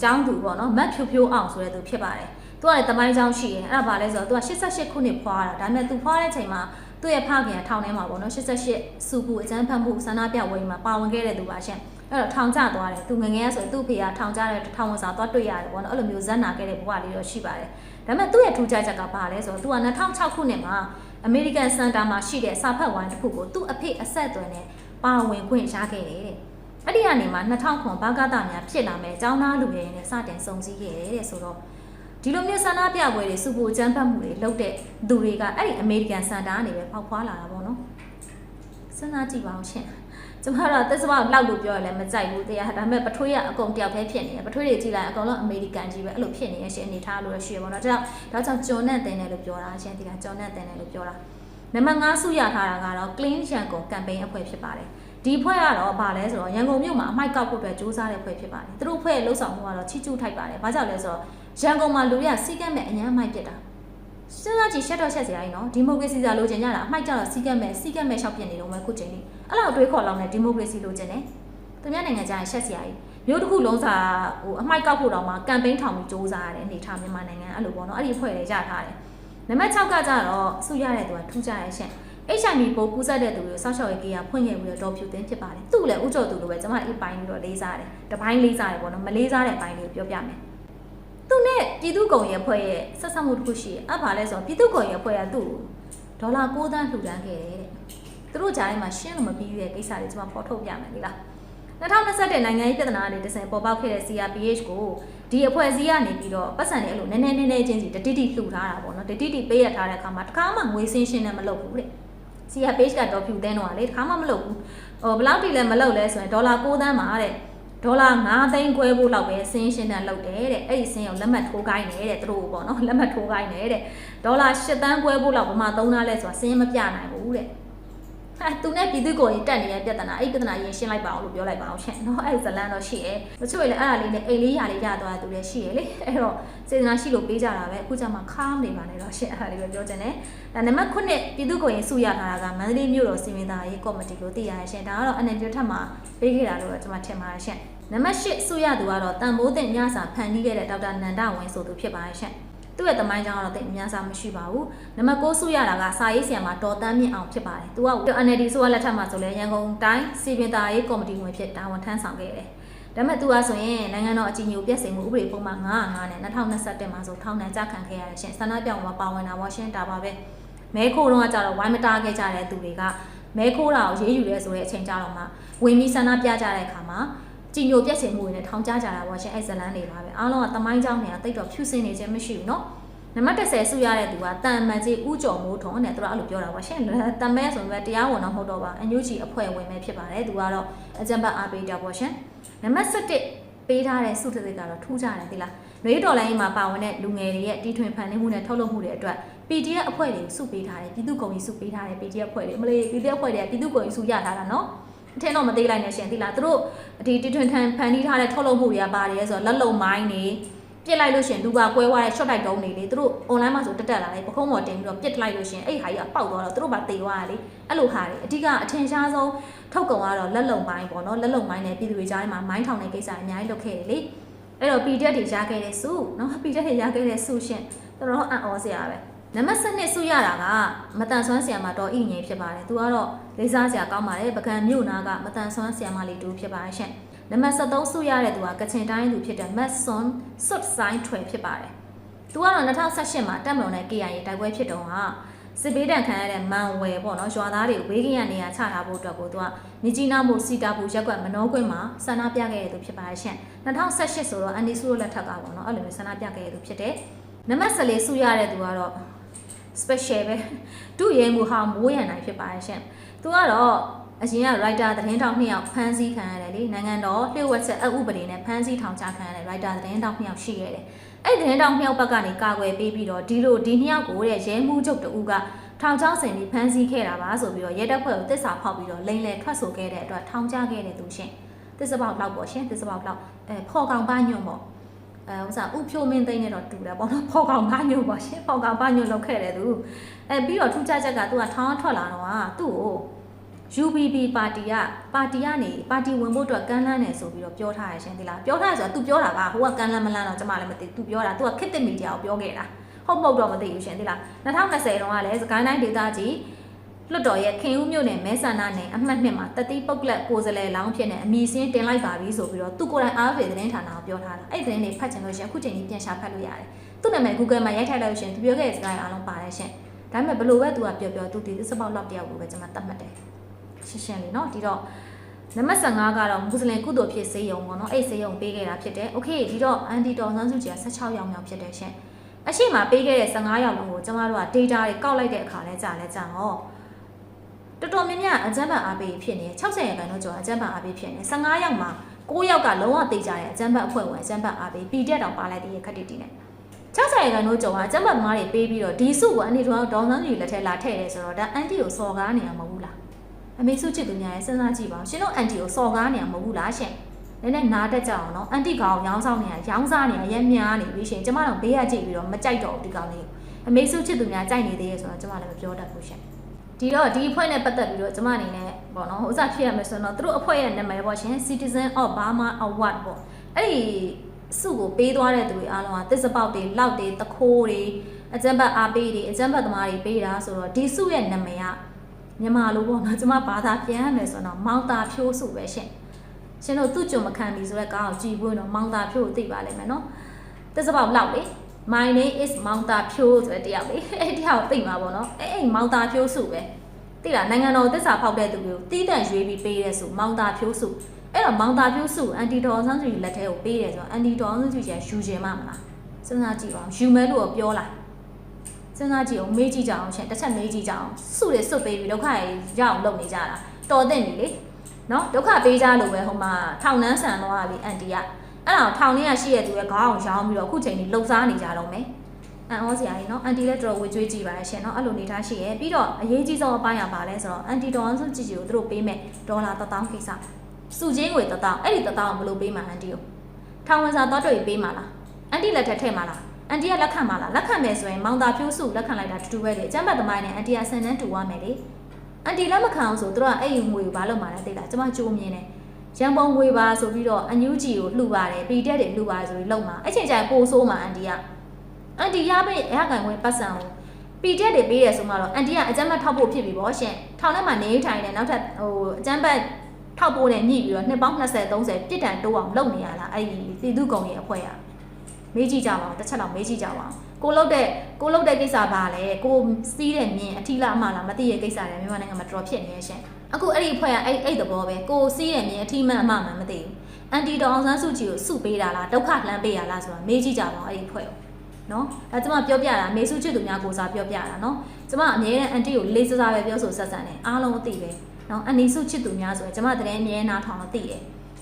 ီចောင်းသူပေါ့နော်မတ်ဖြိုဖြိုးအောင်ဆိုတဲ့သူဖြစ်ပါတယ်သူကလည်းတမိုင်းချောင်းရှိတယ်အဲ့ဒါဘာလဲဆိုတော့သူက88ခုနှစ်ဖွားတာဒါပေမဲ့သူဖွားတဲ့ချိန်မှာသူ့ရဲ့ဖခင်ထောင်ထဲမှာပေါ့နော်88စုခုအကျန်းဖတ်မှုဆန္ဒပြပွဲမှာပါဝင်ခဲ့တဲ့သူပါရှင်အဲ့တော့ထောင်ကျသွားတယ်သူငငယ်ဆိုရင်သူ့ဖေကထောင်ကျတဲ့ထောင်ဝင်စာသွားတွေ့ရတယ်ပေါ့နော်အဲ့လိုမျိုးဇက်နာခဲ့တဲ့ဘဝလေးတော့ရှိပါတယ်ဒါပေမဲ့သူ့ရဲ့ထူးခြားချက်ကဘာလဲဆိုတော့သူက2006ခုနှစ်မှာအမေရိကန်စင်တာမှာရှိတဲ့စာဖတ်ဝိုင်းတစ်ခုကိုသူ့အဖေအဆက်အသွယ်နဲ့ပါဝင်ခွင့်ရခဲ့တယ်တဲ့အဲ့ဒီကနေမှ2009ဘာကာတာများဖြစ်လာမဲ့အကြောင်းသားလူတွေနဲ့စတင်စုံစည်းခဲ့တယ်တဲ့ဆိုတော့ဒီလိုမျိုးဆန္ဒပြပွဲတွေစုပူအကြမ်းဖက်မှုတွေလုပ်တဲ့သူတွေကအဲ့ဒီအမေရိကန်စင်တာကနေပဲပေါက်ဖွာလာတာပေါ့နော်စဉ်းစားကြည့်ပါဦးရှင်ကျမတို့သက်စမောက်လောက်လို့ပြောရလဲမကြိုက်ဘူးတရားဒါပေမဲ့ပထွေးရအကုန်တယောက်တည်းဖြစ်နေတယ်ပထွေးတွေကြည့်လိုက်အကုန်လုံးအမေရိကန်ကြီးပဲအဲ့လိုဖြစ်နေရရှင်အနေထားလို့ရှိရပါတော့ဒါကြောင့်ကျော်နဲ့တင်တယ်လို့ပြောတာရှင်ဒီကကျော်နဲ့တင်တယ်လို့ပြောတာနံပါတ်5စုရထားတာကတော့ Clean ရန်ကုန် campaign အဖွဲ့ဖြစ်ပါတယ်ဒီအဖွဲ့ကတော့ဘာလဲဆိုတော့ရန်ကုန်မြို့မှာအမိုက်ကောက်ဖို့အတွက်စူးစမ်းတဲ့အဖွဲ့ဖြစ်ပါတယ်သူတို့အဖွဲ့လှုပ်ဆောင်မှုကတော့ချီကျူးထိုက်ပါတယ်ဘာကြောင့်လဲဆိုတော့ရန်ကုန်မှာလူတွေကစီးကမ်းမဲ့အញ្ញမ်းမိုက်ပြစ်တာစဉ်းစားကြည့်ရှက်တော့ရှက်စရာကြီးနော်ဒီမိုကရေစီစာလိုချင်ကြတာအမိုက်ကြတော့စီးကမ်းမဲ့ရှောက်ပြစ်နေတော့မှခုချိန်လေးအဲ့လောက်တွေးခေါ်လောက်နေဒီမိုကရေစီလိုချင်တယ်သူများနိုင်ငံကြရင်ရှက်စရာကြီးမျိုးတစ်ခုလုံးစာဟိုအမိုက်ကောက်ဖို့တော့မှ campaign ထောင်ပြီးစူးစမ်းရတဲ့အနေထားမြန်မာနိုင်ငံအဲ့လိုပေါ့နော်အဲ့ဒီအဖွဲ့တွေရထားတယ်နံပါတ်6ကကြတော့စုရတဲ့သူကထူးခြားရဲ့ရှင့် HIV ပိုးကူးစက်တဲ့သူတွေကိုစောင့်ရှောက်ရေးကေးရဖွင့်ခဲ့ပြီးတော့ဒေါ်ဖြူသိန်းဖြစ်ပါတယ်သူ့လည်းဥကြော်သူလိုပဲကျွန်မအဲ့ပိုင်းပြီးတော့လေးစားတယ်တစ်ပိုင်းလေးစားတယ်ပေါ့နော်မလေးစားတဲ့အပိုင်းလေးပြောပြမယ်သူနဲ့ပြည်သူ့ကုံရဲ့ဖွဲ့ရဲ့ဆက်ဆက်မှုတစ်ခုရှိတယ်အဲ့ဘာလဲဆိုတော့ပြည်သူ့ကုံရဲ့ဖွဲ့ကသူ့ဒေါ်လာ9သန်းလှူဒန်းခဲ့တယ်တဲ့သူတို့ကြားထဲမှာရှင်းလို့မပြီးတဲ့ကိစ္စတွေကျွန်မဖော်ထုတ်ပြမယ်လေလား2021နိုင်ငံရေးပြဿနာတွေတစင်ပေါ်ပေါက်ခဲ့တဲ့ CRPH ကိုဒီအဖွဲ့အစည်းကနေပြီးတော့ပတ်စံတွေအဲ့လိုနည်းနည်းချင်းစီတတိတိလှူထားတာပေါ့နော်တတိတိပေးရထားတဲ့အခါမှာတခါမှငွေစင်းရှင်းနဲ့မလုပ်ဘူးတဲ့ CRPH ကတော့ဖြူတင်းတော့လေတခါမှမလုပ်ဘူးဟိုဘလောက်တိလဲမလုပ်လဲဆိုရင်ဒေါ်လာ9သန်းမှာတဲ့ဒေါ်လာ9သိန်းခွဲဖို့လောက်ပဲစင်းရှင်းနဲ့လုပ်တယ်တဲ့အဲ့ဒီစင်းကိုလက်မှတ်ထိုးခိုင်းတယ်တဲ့သူတို့ပေါ့နော်လက်မှတ်ထိုးခိုင်းတယ်တဲ့ဒေါ်လာ8သန်းခွဲဖို့လောက်ဘာမှသုံးသားလဲဆိုတာစင်းမပြနိုင်ဘူးတဲ့သူနဲ့ပြည်သူကိုရင်တက်နေတဲ့ပြဿနာအဲ့ပြဿနာရင်ရှင်းလိုက်ပါအောင်လို့ပြောလိုက်ပါအောင်ရှင်နော်အဲ့ဇလန်တော့ရှိရဲမချို့လေအဲ့ဒါလေးနဲ့အိမ်လေးရာလေးရသွားသူလည်းရှိရဲလေအဲ့တော့စေတနာရှိလို့ပေးကြတာပဲအခုကျမှခါနေပါနဲ့တော့ရှင်အဲ့ဒါလေးပဲပြောချင်တယ်ဒါနံပါတ်9ပြည်သူကိုရင်စုရထားတာကမန္တလေးမြို့တော်စီမင်းသားရေးကော်မတီကိုတည်ရရှင်ဒါကတော့ NLD ထက်မှာပေးခဲ့တာလို့တော့ကျွန်မထင်ပါတယ်ရှင်နံပါတ်10စုရသူကတော့တန်ဖိုးတင်ညစာဖန်တီးခဲ့တဲ့ဒေါက်တာနန္ဒဝင်းဆိုသူဖြစ်ပါတယ်ရှင်သူ့ရဲ့တမိုင်းကြောင်းကတော့တိတ်အများစားမရှိပါဘူးနံပါတ်9စုရတာကစာရေးဆရာမဒေါ်တန်းမြင့်အောင်ဖြစ်ပါတယ်သူက NLD ဆိုရလက်ထက်မှာဆိုလဲရန်ကုန်တိုင်းစီပင်သားရေးကော်မတီဝင်ဖြစ်တာဝန်ထမ်းဆောင်ခဲ့တယ်ဒါပေမဲ့သူကဆိုရင်နိုင်ငံတော်အကြီးအကျယ်ပြည့်စုံမှုဥပဒေပုံမှန်905နဲ့2021မှာဆိုထောင်ဒဏ်ကြခံခဲ့ရတဲ့ရှင်ဆန္ဒပြပွဲမှာပါဝင်တာပေါ့ရှင်ဒါပါပဲမဲခိုးတော့ကြတော့ဝိုင်းမတားခဲ့ကြတဲ့သူတွေကမဲခိုးတာကိုရေးယူရဲဆိုတဲ့အချိန်ကြတော့မှဝင်ပြီးဆန္ဒပြကြတဲ့အခါမှာကြည်ညိုပြည့်စုံမှုတွေနဲ့ထောင်ကြကြတာပေါ့ရှင်အဲ့ဇလန်းတွေပါပဲအားလုံးကတမိုင်းကြောင်းတွေကတိတ်တော့ဖြူစင်နေခြင်းမရှိဘူးเนาะနံပါတ်10စုရတဲ့သူကတန်မန်ကြီးဦးကျော်မိုးထွန်းနဲ့သူကအဲ့လိုပြောတာပါရှင်တန်မဲဆိုရင်ပဲတရားဝင်တော့မဟုတ်တော့ပါအညူကြီးအဖွဲ့ဝင်ပဲဖြစ်ပါတယ်သူကတော့အကြံပတ်အားပေးကြပေါ့ရှင်နံပါတ်17ပေးထားတဲ့စုတသိက်ကတော့ထူးခြားတယ်ဒီလားနွေတော်လိုင်းမှာပါဝင်တဲ့လူငယ်တွေရဲ့တီထွင်ဖန်တီးမှုနဲ့ထုတ်လုပ်မှုတွေအတွက် PDF အဖွဲ့တွေစုပေးထားတယ်ပြည်သူ့ကုံကြီးစုပေးထားတယ် PDF အဖွဲ့တွေမလေး PDF အဖွဲ့တွေကပြည်သူ့ကုံကြီးစုရထားတာနော်အထင်တော့မသေးလိုက်နဲ့ရှင်ဒီလားသူတို့ဒီတီထွင်ဖန်တီးထားတဲ့ထုတ်လုပ်မှုတွေကပါတယ်ဆိုတော့လက်လုံမိုင်းတွေပြစ်လိုက်လို့ရှင်လူပါကွဲသွားတဲ့ short တိုက်တုံးတွေလေသူတို့ online မှာဆိုတက်လာတယ်ပခုံးပေါ်တင်ပြီးတော့ပြစ်လိုက်လို့ရှင်အဲ့ဟာကြီးကပေါက်သွားတော့သူတို့ပါတေသွားတာလေအဲ့လိုဟာတွေအဓိကအထင်ရှားဆုံးထုတ်ကုန်ကတော့လက်လုံမိုင်းပေါ့နော်လက်လုံမိုင်းနဲ့ပြည်သူတွေကြားထဲမှာမိုင်းထောင်တဲ့ကိစ္စအများကြီးလုပ်ခဲ့တယ်လေအဲ့တော့ PDF တွေရခဲ့တဲ့စုနော် PDF တွေရခဲ့တဲ့စုရှင်တော်တော်အံ့ဩစရာပဲနံပါတ်7စုရတာကမတန်ဆွမ်းဆရာမတော်ဤငိမ့်ဖြစ်ပါတယ်သူကတော့လေးစားစရာကောင်းပါတယ်ပကံမြို့နာကမတန်ဆွမ်းဆရာမလေးတူဖြစ်ပါတယ်ရှင်နံပါတ်73စုရတဲ့သူကကချင်တိုင်းသူဖြစ်တဲ့မတ်ဆွန်စွတ်ဆိုင်ထွယ်ဖြစ်ပါတယ်သူကတော့2018မှာတက်မတော်နဲ့ KIA တိုက်ပွဲဖြစ်တော့ဟာစစ်ဘေးဒဏ်ခံရတဲ့မန်ဝယ်ပေါ့နော်ရွာသားတွေကိုဘေးကင်းရနေရာချထားဖို့အတွက်ကိုသူကမြကြီးနားမို့စီတာဘူးရက်ကွက်မနောကွင်းမှာဆန္ဒပြခဲ့တဲ့သူဖြစ်ပါတယ်ရှင်2018ဆိုတော့အန်ဒီစုတို့လက်ထက်ကပေါ့နော်အဲ့လိုမျိုးဆန္ဒပြခဲ့တဲ့သူဖြစ်တယ် နံပါတ်14စုရတဲ့သူကတော့ special ပဲသူ့ရဲမှုဟာမိုးရံနိုင်ဖြစ်ပါတယ်ရှင်သူကတော့အရင်က writer သတင်းတောက်2ယောက်ဖမ်းဆီးခံရတယ်လေနိုင်ငံတော်လျှို့ဝှက်ချက်အဥပဒေနဲ့ဖမ်းဆီးထောင်ချခံရတဲ့ writer သတင်းတောက်2ယောက်ရှိခဲ့တယ်အဲ့သတင်းတောက်2ယောက်ဘက်ကနေကာကွယ်ပေးပြီးတော့ဒီ2ယောက်ကိုတဲ့ရဲမှုချုပ်တူကထောင်ချဆင်ပြီးဖမ်းဆီးခဲ့တာပါဆိုပြီးတော့ရဲတပ်ဖွဲ့ကိုသစ္စာဖောက်ပြီးတော့လိန်လေထွက်ဆိုခဲ့တဲ့အတွက်ထောင်ချခဲ့တဲ့သူရှင်သစ္စာပေါက်လောက်ပေါ့ရှင်သစ္စာပေါက်လောက်ဖော်ကောင်ပညွန့်ပေါ့ဥစားဥဖြိုးမင်းသိန်းနဲ့တော့တူတယ်ပေါ့နော်ဖော်ကောင်ပညွန့်ပေါ့ရှင်ဖော်ကောင်ပညွန့်လောက်ခဲ့တယ်သူပြီးတော့ထူးခြားချက်ကသူကထောင်ထွက်လာတော့သူ့ကို UBB ပါတီကနေပါတီဝင်ဖို့အတွက်ကမ်းလှမ်းနေဆိုပြီးတော့ပြောထားရရှင်ဒီလားပြောထားရဆိုတော့ तू ပြောတာပါဟိုကကမ်းလှမ်းမလှမ်းတော့ကျမလည်းမသိ तू ပြောတာ तू ကခစ်တစ်မီဒီယာကိုပြောခဲ့တာဟုတ်မဟုတ်တော့မသိဘူးရှင်ဒီလား2020တုန်းကလည်းစကိုင်းတိုင်းဒေသကြီးလွတ်တော်ရဲ့ခင်ဦးမြို့နယ်မဲဆန္ဒနယ်အမှတ်2မှာတတိပုတ်လက်ကိုယ်စားလှယ်လောင်းဖြစ်နေအမီစင်းတင်လိုက်ပါပြီဆိုပြီးတော့သူကိုယ်တိုင်အားဖြင့်သတင်းဌာနကိုပြောထားတာအဲ့သတင်းတွေဖတ်ချင်လို့ရှင်အခုချိန်ကြီးပြန်ရှာဖတ်လို့ရတယ်သူ့နာမည် Google မှာရိုက်ထိုက်လိုက်လို့ရှင် तू ပြောခဲ့တဲ့စကားအားလုံးပါတယ်ရှင်ဒါပေမဲ့ဘယ်လိုပဲ तू ကပြော तू ဒီသစ္စာပေါက်လောက်တယောက်ကိုပဲကျွန်မတတ်မှတ်တယ်ရှင်းလေးเนาะဒီတော့နံပါတ်15ကတော့မွတ်စလင်ကုသိုလ်ဖြစ်စေယုံပေါ့နော်အဲ့စေယုံပေးခဲ့တာဖြစ်တယ်โอเคဒီတော့အန်တီတော်ဆန်းစုကြည်က16ယောက်မြောက်ဖြစ်တယ်ရှင်အရှိမပေးခဲ့တဲ့15ယောက်လုံးကိုကျမတို့က data တွေကောက်လိုက်တဲ့အခါလဲကြာတော့တော်တော်များများအကြမ်းဖက်အားပေးဖြစ်နေ60ရာခိုင်နှုန်းကျော်အကြမ်းဖက်အားပေးဖြစ်နေ15ယောက်မှာ9ယောက်ကလုံးဝသိကြတဲ့အကြမ်းဖက်အဖွဲ့ဝင်အကြမ်းဖက်အားပေးပြည်တက်တောင်ပါလိုက်တဲ့ခက်တီတီနဲ့60ရာခိုင်နှုန်းကျော်ကအကြမ်းဖက်သမားတွေပေးပြီးတော့ဒီစုကအန်တီတော်ဒေါ်ဆန်းစုကြည်လက်ထဲလာထည့်တယ်ဆိုတော့ဒါအန်တီကိုစော်ကားနေရမှာမဟုတ်လားအမေစုချစ်သူများရဲ့စဉ်းစားကြည့်ပါဦးရှင်တို့အန်တီကိုစော်ကားနေရမဟုတ်ဘူးလားရှင်နည်းနည်းနားတက်ကြအောင်နော်အန်တီကောင်ရောင်းစားနေရရောင်းစားနေရရဲများနေပြီရှင်ကျမတို့ဘေးကကြည့်ပြီးတော့မကြိုက်တော့ဘူးဒီကောင်လေးအမေစုချစ်သူများကြိုက်နေသေးရဲ့ဆိုတော့ကျမလည်းမပြောတတ်ဘူးရှင်ဒီတော့ဒီအဖွဲ့နဲ့ပတ်သက်ပြီးတော့ကျမအနေနဲ့ပေါ့နော်ဥစားဖြစ်ရမယ်ဆိုတော့သူတို့အဖွဲ့ရဲ့နာမည်ပေါ့ရှင် Citizen of Burma Award ပေါ့အဲ့ဒီစုကိုပေးသွားတဲ့သူတွေအားလုံးကသစ္စာပေါက်တွေလောက်တွေတခိုးတွေအကြမ်းဖက်အားပေးတွေအကြမ်းဖက်သမားတွေပေးတာဆိုတော့ဒီစုရဲ့နာမည်ကမြန်မာလိုပေါ့နော်ကျမဘာသာပြန်ရမယ်ဆိုတော့မောင်တာဖြိုးစုပဲရှင်ရှင်တို့သူ့ကြုံမခံပြီဆိုတော့ကားကိုကြည်ပွင့်တော့မောင်တာဖြိုးကိုသိပါလိမ့်မယ်နော်သစ္စာပေါက်လောက်လေ My name is မောင်တာဖြိုးဆိုတဲ့တယောက်လေအဲ့တယောက်သိမှာပေါ့နော်အဲ့မောင်တာဖြိုးစုပဲသိလားနိုင်ငံတော်သစ္စာဖောက်တဲ့သူတွေကိုတီးတန့်ရွေးပြီးပေးတဲ့စုမောင်တာဖြိုးစုအဲ့တော့မောင်တာဖြိုးစုအန်တီဒေါ်ဆန်းစုကြည်လက်ထဲကိုပေးတယ်ဆိုတော့အန်တီဒေါ်ဆန်းစုကြည်ယူခြင်းမလားစဉ်းစားကြည့်ပါဦးယူမဲလို့ပြောလိုက်စဉ်းစားကြည့်အောင်မေးကြည့်ကြအောင်ရှင်တစ်ချက်မေးကြည့်ကြအောင်စုတွေစွတ်ပေးပြီးဒုက္ခရအောင်လုပ်နေကြတာတော်တဲ့နေလေနော်ဒုက္ခပေးကြလို့ပဲဟိုမှာထောင်နှန်းဆန်သွားပြီအန်တီကအဲ့ဒါထောင်ထဲကရှိရသူရဲ့ခေါင်းအောင်ရောင်းပြီးတော့အခုချိန်ကြီးလှုပ်ရှားနေကြတော့မယ်အန်ဩစရာကြီးနော်အန်တီလည်းတော်တော်ဝေကျွေးကြည့်ပါရဲ့ရှင်နော်အဲ့လိုနေထားရှိရဲ့ပြီးတော့အရေးကြီးဆုံးအပိုင်းကပါလဲဆိုတော့အန်တီဒေါ်အောင်စုကြည်ကိုသူတို့ပေးမယ်ဒေါ်လာ1000ကိစ္စစုချင်းငွေ1000အဲ့ဒီ1000ကိုဘယ်လိုပေးမှာအန်တီကိုထောင်ဝင်စာတော့တွေ့ပေးမှာလားအန်တီလက်ထက်ထည့်မှာလားအန်တီကလက်ခံပါလားလက်ခံမယ်ဆိုရင်မောင်တာဖြိုးစုလက်ခံလိုက်တာတူတူပဲလေအကျမ်းပတ်သမိုင်းနဲ့အန်တီကဆန်နှန်းတူသွားမယ်လေအန်တီလက်မခံအောင်ဆိုသူတို့ကအဲ့ဒီငွေကိုဘာလုပ်မှာလဲသိလားကျမကြိုးမြင်တယ်ရန်ပုံငွေပါဆိုပြီးတော့အန်ယူဂျီကိုလှူပါတယ်ပီတက်တွေလှူပါတယ်ဆိုပြီးလုံမှာအဲ့ချိန်ကျရင်ပို့ဆိုးမှာအန်တီရပေးအရကန်ဝင်ပတ်စံကိုပီတက်တွေပေးတယ်ဆိုမှတော့အန်တီကအကျမ်းပတ်ထောက်ဖို့ဖြစ်ပြီပေါ့ရှင်ထောင်ထဲမှာနေထိုင်နေနောက်ထပ်အကျမ်းပတ်ထောက်ဖို့နဲ့ညှိပြီးတော့နှစ်ပေါင်း20 30ပြစ်ဒဏ်တိုးအောင်လုပ်နေရလားအဲ့ဒီပြည်သူ့ကုံရဲ့အဖွဲ့ကမေးကြည့်ကြပါဦးတစ်ချက်တော့မေးကြည့်ကြပါဦးကိုလုတ်တဲ့ကိစ္စပါလေကိုစီးတဲ့မြင်အထီးလားအမလားမသိရဲ့ကိစ္စတွေမြန်မာနိုင်ငံမှာတော်ဖြစ်နေရှင်အခုအဲ့ဒီအဖွဲ့ကအဲ့သဘောပဲကိုစီးတဲ့မြင်အထီးမှန်အမှန်မသိဘူးအန်တီဒေါ်အောင်ဆန်းစုကြည်ကိုစုပေးတာလားဒုက္ခလှမ်းပေးရလားဆိုတာမေးကြည့်ကြပါဦးအဲ့ဒီအဖွဲ့ကိုနော်ဒါကျမပြောပြတာမေစုချစ်သူများကိုစားပြောပြတာနော်ကျမအမြဲတမ်းအန်တီကိုလေးစားပဲပြောဆိုဆက်ဆံတယ်အားလုံးအသိပဲနော်အန်တီစုချစ်သူများဆိုရင်ကျမတည်းအမြဲနားထောင်လို့သိတယ်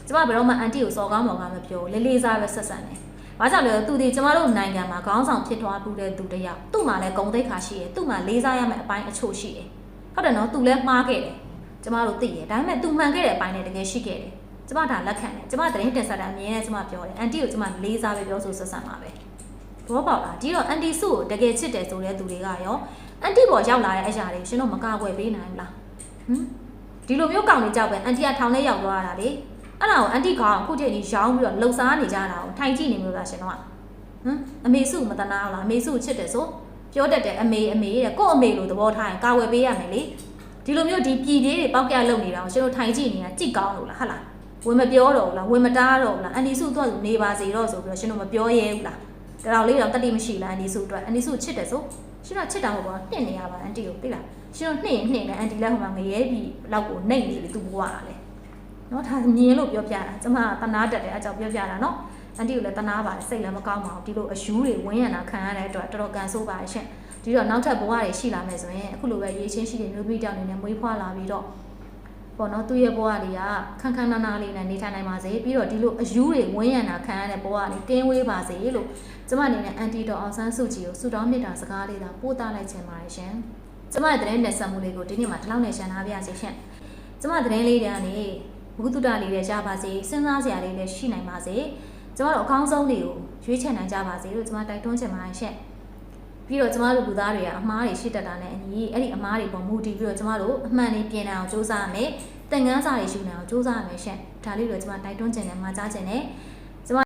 ကျမဘယ်တော့မှအန်တီကိုစော်ကားမော်ကားမပြောလေးစားပဲဆက်ဆံတယ်ဘာကြောင့်လဲသူဒီကျမတို့နိုင်ငံမှာခေါင်းဆောင်ဖြစ်သွားဘူးတဲ့သူတယောက်သူ့မှာလည်းဂုဏ်သိက္ခာရှိတယ်သူ့မှာလေးစားရမယ့်အပိုင်းအချို့ရှိတယ်ဟုတ်တယ်နော်သူလည်းမှားခဲ့တယ်ကျမတို့သိတယ်ဒါပေမဲ့သူမှန်ခဲ့တဲ့အပိုင်းနဲ့တကယ်ရှိခဲ့တယ်ကျမဒါလက်ခံတယ်ကျမသတင်းတင်ဆက်တာအမြဲတမ်းကျမပြောတယ်အန်တီကိုကျမလေးစားပဲပြောဆိုဆက်ဆံပါပဲဘောပေါက်လားဒီတော့အန်တီစုကိုတကယ်ချစ်တယ်ဆိုတဲ့သူတွေကရောအန်တီပေါ်ရောက်လာတဲ့အရာတွေရှင်တို့မကာကွယ်ပေးနိုင်ဘူးလားဒီလိုမျိုးကောင်းနေကြောက်ပဲအန်တီကထောင်ထဲရောက်သွားတာလေအဲ့ဒါကိုအန်တီကောင်အခုချိန်ကြီးရောင်းပြီးတော့လှုပ်ရှားနေကြတာကိုထိုင်ကြည့်နေမျိုးလားရှင်တို့ကအမေစုမတနာလားအမေစုချစ်တယ်ဆိုပြောတတ်တယ်အမေတဲ့ကို့အမေလိုသဘောထားရင်ကာဝယ်ပေးရမယ်လေဒီလိုမျိုးဒီပြည်သေးတွေပေါက်ပြလုပ်နေတာကိုရှင်တို့ထိုင်ကြည့်နေတာကြိတ်ကောင်းလို့လားဟုတ်လားဝင်မပြောတော့ဘူးလားဝင်မတားတော့ဘူးလားအန်တီစုသူကနေပါစေတော့ဆိုပြီးတော့ရှင်တို့မပြောရဲဘူးလားတော်လေးတော့တတိမရှိလားအန်တီစုအတွက်အန်တီစုချစ်တယ်ဆိုရှင်တို့ချစ်တာမဟုတ်ဘူးနှင့်နေရပါအန်တီကိုသိလားရှင်တို့နှင့်နေအန်တီလည်းဟိုမှာငရဲပြီလောက်ကိုနှိမ့်နေပြီသူဘွားကလည်းနော်ဒါမြင်လို့ပြောပြတာကျမတနာတက်တယ်အကြောင်းပြောပြတာနော် အန်တီကိုလည်းတနာပါတယ်စိတ်လည်းမကောင်းပါဘူးဒီလိုအယူတွေဝင်းရံတာခံရတဲ့အတွက်တော်တော်ကန်ဆိုးပါတယ်ရှင်ဒီတော့နောက်ထပ်ဘဝတွေရှိလာမယ်ဆိုရင်အခုလိုပဲရေးချင်းရှိတဲ့မျိုးမိတောင်နေနဲ့မွေးဖွားလာပြီးတော့ပေါ့နော်သူ့ရဲ့ဘဝတွေကခန်းခန်းနာနာလေးနဲ့နေထိုင်နိုင်ပါစေပြီးတော့ဒီလိုအယူတွေဝင်းရံတာခံရတဲ့ဘဝတွေကင်းဝေးပါစေလို့ကျမအနေနဲ့အန်တီတော်အောင်ဆန်းစုကြည်ကိုဆုတောင်းမေတ္တာစကားလေးသာပို့သလိုက်ချင်ပါတယ်ရှင်ကျမရဲ့သတင်းနဲ့ဆက်မှုလေးကိုဒီနေ့မှာဒီလောက်နဲ့ရှင်းထားပြရစီရှင်ကျမသတင်းလေးတွေကနေဘုဒ္ဓတာလေးတွေရပါစေစဉ်းစားစရာလေးတွေရှိနိုင်ပါစေကျမတို့အကောင်းဆုံးတွေကိုရွေးချယ်နိုင်ကြပါစေလို့ကျမတိုက်တွန်းချင်ပါတယ်ရှင်ပြီးတော့ကျမတို့လူသားတွေကအမားတွေရှိတတ်တာနဲ့အညီအဲ့ဒီအမားတွေပေါ်မူတည်ပြီးတော့ကျမတို့အမှန်လေးပြင်အောင်စူးစမ်းရမယ်သင်ခန်းစာတွေယူနေအောင်စူးစမ်းရမယ်ရှင်ဒါလေးတွေကျမတိုက်တွန်းချင်တယ်မှာကြားချင်တယ်